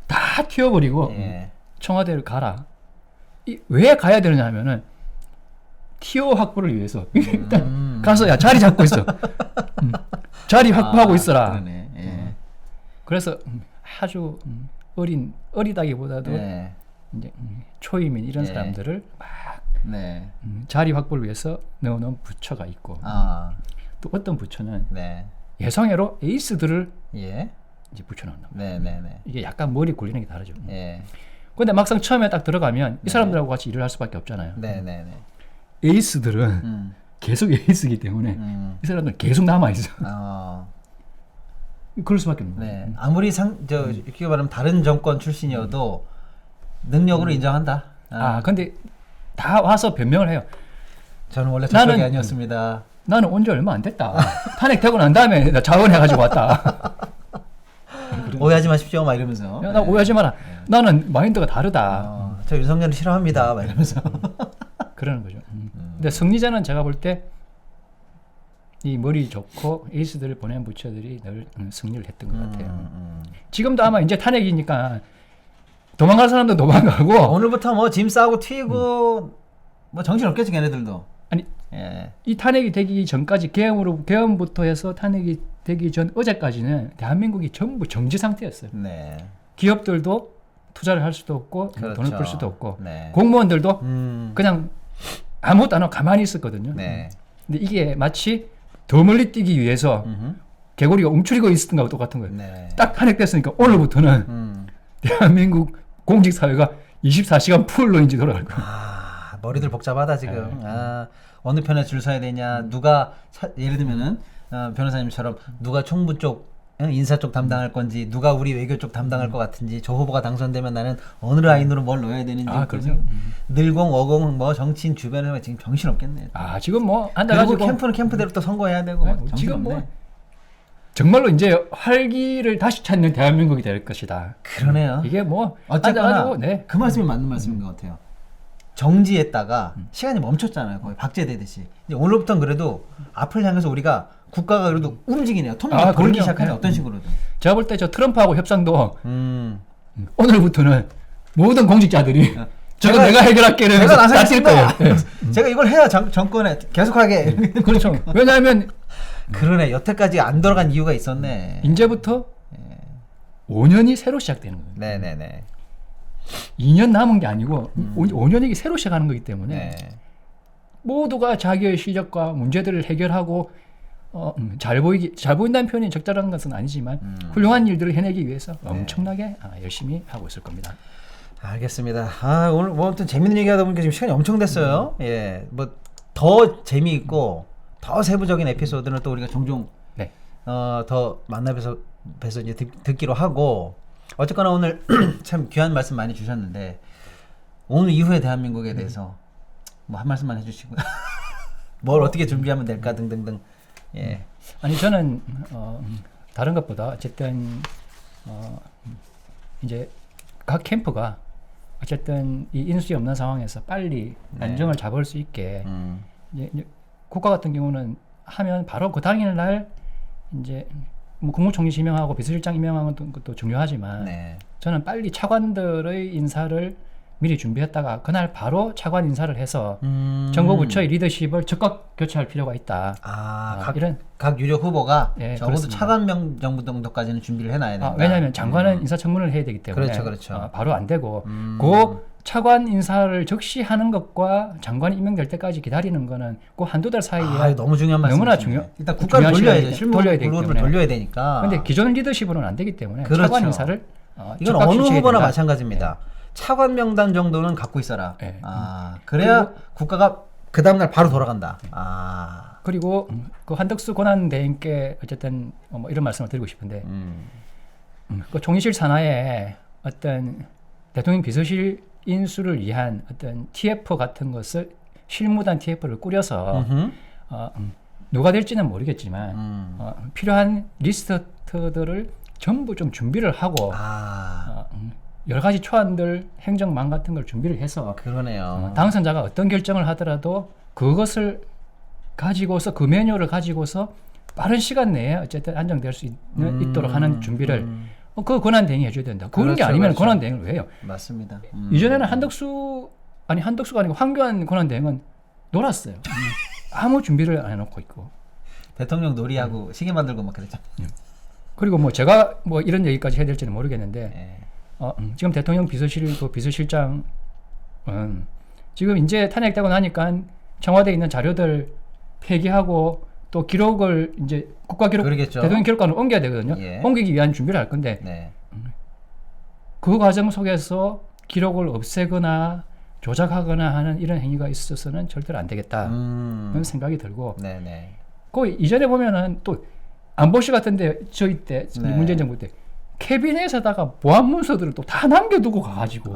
다 튀어버리고 예. 청와대를 가라. 왜 가야 되느냐 하면은 티오 확보를 위해서 일단 가서 야 자리 잡고 있어. 자리 확보하고 있어라. 그러네. 예. 그래서 아주 어리다기보다도 예. 이제 초임인 이런 예. 사람들을 막 네. 자리 확보를 위해서 넣어놓은 부처가 있고 또 어떤 부처는 네. 예상외로 에이스들을 예. 이제 붙여놓는다. 네네네. 이게 약간 머리 굴리는 게 다르죠. 예. 근데 막상 처음에 딱 들어가면 이 사람들하고 같이 일을 할 수밖에 없잖아요. 네네네. 에이스들은 계속 에이스이기 때문에 이 사람들은 계속 남아있어. 그럴 수밖에 없는 거예요. 네. 아무리 이렇게 말하면 다른 정권 출신이어도 능력으로 인정한다. 근데 다 와서 변명을 해요. 저는 원래 저쪽이 아니었습니다. 나는 온 지 얼마 안 됐다. 탄핵되고 난 다음에 나 자원해가지고 왔다. 오해하지 마십시오. 막 이러면서. 야, 나 오해하지 마라. 나는 마인드가 다르다. 저 윤석열을 싫어합니다. 막 이러면서. 그러는 거죠. 근데 승리자는 제가 볼 때 이 머리 좋고 에이스들을 보낸 부처들이 늘 승리를 했던 것 같아요. 지금도 아마 이제 탄핵이니까 도망갈 사람도 도망가고 오늘부터 뭐 짐 싸고 튀고 뭐 정신 없겠지 걔네들도. 아니 예. 이 탄핵이 되기 전까지 계엄부터 해서 탄핵이 되기 전 어제까지는 대한민국이 전부 정지 상태였어요. 네. 기업들도 투자를 할 수도 없고 그렇죠. 돈을 벌 수도 없고 네. 공무원들도 그냥 아무것도 안 하고 가만히 있었거든요. 네. 근데 이게 마치 더 멀리 뛰기 위해서 개구리가 움츠리고 있었던 거하고 똑같은 거예요. 네. 딱 탄핵됐으니까 오늘부터는 대한민국 공직사회가 24시간 풀로 이제 돌아갈 거예요. 머리들 복잡하다 지금. 네. 어느 편에 줄 서야 되냐. 누가 예를 들면은 변호사님처럼 누가 총무 쪽 인사 쪽 담당할 건지 누가 우리 외교 쪽 담당할 것 같은지 저 후보가 당선되면 나는 어느 라인으로 뭘 넣어야 되는지 그렇죠. 늘공 어공 뭐 정치인 주변에 지금 정신 없겠네. 지금 뭐 그리고 앉아가지고 캠프는 캠프대로 또 선거해야 되고 막 정신 지금 없네. 뭐 정말로 이제 활기를 다시 찾는 대한민국이 될 것이다. 그러네요. 이게 뭐 어쨌거나 앉아가지고 그 말씀이 맞는 말씀인 것 같아요. 정지했다가 시간이 멈췄잖아요. 거의 박제되듯이. 이제 오늘부터는 그래도 앞을 향해서 우리가 국가가 그래도 움직이네요. 톤을 돌기 그럼요. 시작하네. 네. 어떤 식으로든. 제가 볼 때 저 트럼프하고 협상도 음. 오늘부터는 모든 공직자들이 저거 제가- 내가 해결할게 제가 이러면서 다 뛸 거예요. 나서겠습니다. 제가 이걸 해야 정권에 계속하게. 그렇죠. 왜냐하면 그러네. 여태까지 안 돌아간 이유가 있었네. 이제부터 5년이 새로 시작되는 거예요. 네네네. 2년 남은 게 아니고 5년이 새로 시작하는 거기 때문에 네. 모두가 자기의 실력과 문제들을 해결하고 잘 보인다는 표현이 적절한 것은 아니지만 훌륭한 일들을 해내기 위해서 엄청나게 열심히 하고 있을 겁니다. 알겠습니다. 오늘 뭐 아무튼 재밌는 얘기하다 보니까 지금 시간이 엄청 됐어요. 예. 뭐 더 재미있고 더 세부적인 에피소드는 또 우리가 종종 네. 더 만나뵈서 이제 듣기로 하고 어쨌거나 오늘 참 귀한 말씀 많이 주셨는데 오늘 이후의 대한민국에 대해서 뭐 한 말씀만 해주시고 뭘 어떻게 준비하면 될까 등등등. 예. 아니 저는 다른 것보다 어쨌든 이제 각 캠프가 어쨌든 이 인수위 없는 상황에서 빨리 네. 안정을 잡을 수 있게 이제 국가 같은 경우는 하면 바로 그 당일날 이제 뭐 국무총리 지명하고 비서실장 임명하는 것도 중요하지만 네. 저는 빨리 차관들의 인사를 미리 준비했다가 그날 바로 차관 인사를 해서 정부 부처의 리더십을 즉각 교체할 필요가 있다. 이런 각 유력 후보가 예, 적어도 그렇습니다. 차관 정부 정도까지는 준비를 해놔야 된다. 왜냐하면 장관은 인사청문회를 해야 되기 때문에 그렇죠. 바로 안 되고 그 차관 인사를 적시 하는 것과 장관이 임명될 때까지 기다리는 거는 그 한두 달 사이에 너무 중요한 너무나 말씀이시네요. 일단 국가를 중요한 돌려야죠. 시간이기 실무 돌려야 되기 구로를 때문에. 돌려야 되니까. 근데 기존 리더십으로는 안 되기 때문에 그렇죠. 차관 인사를 이건 즉각 어느 실시해야 후보나 된다. 마찬가지입니다. 차관 명단 정도는 갖고 있어라. 네. 그래야 국가가 그 다음날 바로 돌아간다. 그리고 그 한덕수 권한대행께 어쨌든 뭐 이런 말씀을 드리고 싶은데 그 총리실 산하에 어떤 대통령 비서실 인수를 위한 어떤 TF 같은 것을 실무단 TF를 꾸려서 누가 될지는 모르겠지만 필요한 리스트들을 전부 좀 준비를 하고 여러 가지 초안들 행정망 같은 걸 준비를 해서 그러네요. 당선자가 어떤 결정을 하더라도 그것을 가지고서 그 메뉴를 가지고서 빠른 시간 내에 어쨌든 안정될 수 있도록 하는 준비를 그 권한대행이 해줘야 된다. 그런 게 그렇죠, 아니면 그렇죠. 권한대행을 왜 해요? 맞습니다. 이전에는 한덕수가 아니고 황교안 권한대행은 놀았어요. 아무 준비를 안 해놓고 있고. 대통령 놀이하고 시계 만들고 막 그랬죠. 그리고 뭐 제가 뭐 이런 얘기까지 해야 될지는 모르겠는데 네. 지금 대통령 비서실 그 비서실장은 지금 이제 탄핵되고 나니까 청와대에 있는 자료들 폐기하고 또 기록을 이제 국가기록 그러겠죠. 대통령 기록관으로 옮겨야 되거든요. 예. 옮기기 위한 준비를 할 건데 네. 그 과정 속에서 기록을 없애거나 조작하거나 하는 이런 행위가 있어서는 절대로 안 되겠다. 그런 생각이 들고 네네. 그 이전에 보면은 또 안보실 같은데 저희 때 네. 문재인 정부 때 캐비넷에다가 보안 문서들을 또 다 남겨두고 가가지고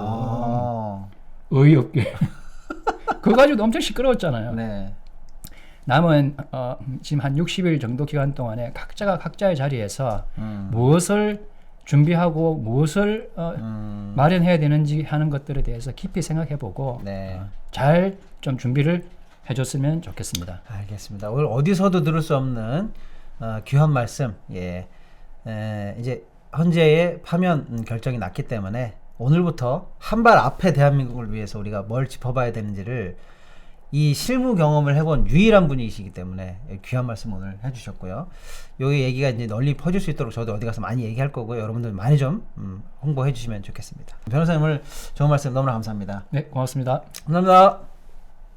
어이없게 그거 가지고 엄청 시끄러웠잖아요. 네. 남은 지금 한 60일 정도 기간 동안에 각자가 각자의 자리에서 무엇을 준비하고 무엇을 마련해야 되는지 하는 것들에 대해서 깊이 생각해보고 네. 잘 좀 준비를 해줬으면 좋겠습니다. 알겠습니다. 오늘 어디서도 들을 수 없는 귀한 말씀. 예. 이제 헌재의 파면 결정이 났기 때문에 오늘부터 한 발 앞에 대한민국을 위해서 우리가 뭘 짚어봐야 되는지를 이 실무 경험을 해본 유일한 분이시기 때문에 귀한 말씀 오늘 해주셨고요. 요 얘기가 이제 널리 퍼질 수 있도록 저도 어디 가서 많이 얘기할 거고요. 여러분들 많이 좀 홍보해 주시면 좋겠습니다. 변호사님 오늘 좋은 말씀 너무나 감사합니다. 네, 고맙습니다. 감사합니다.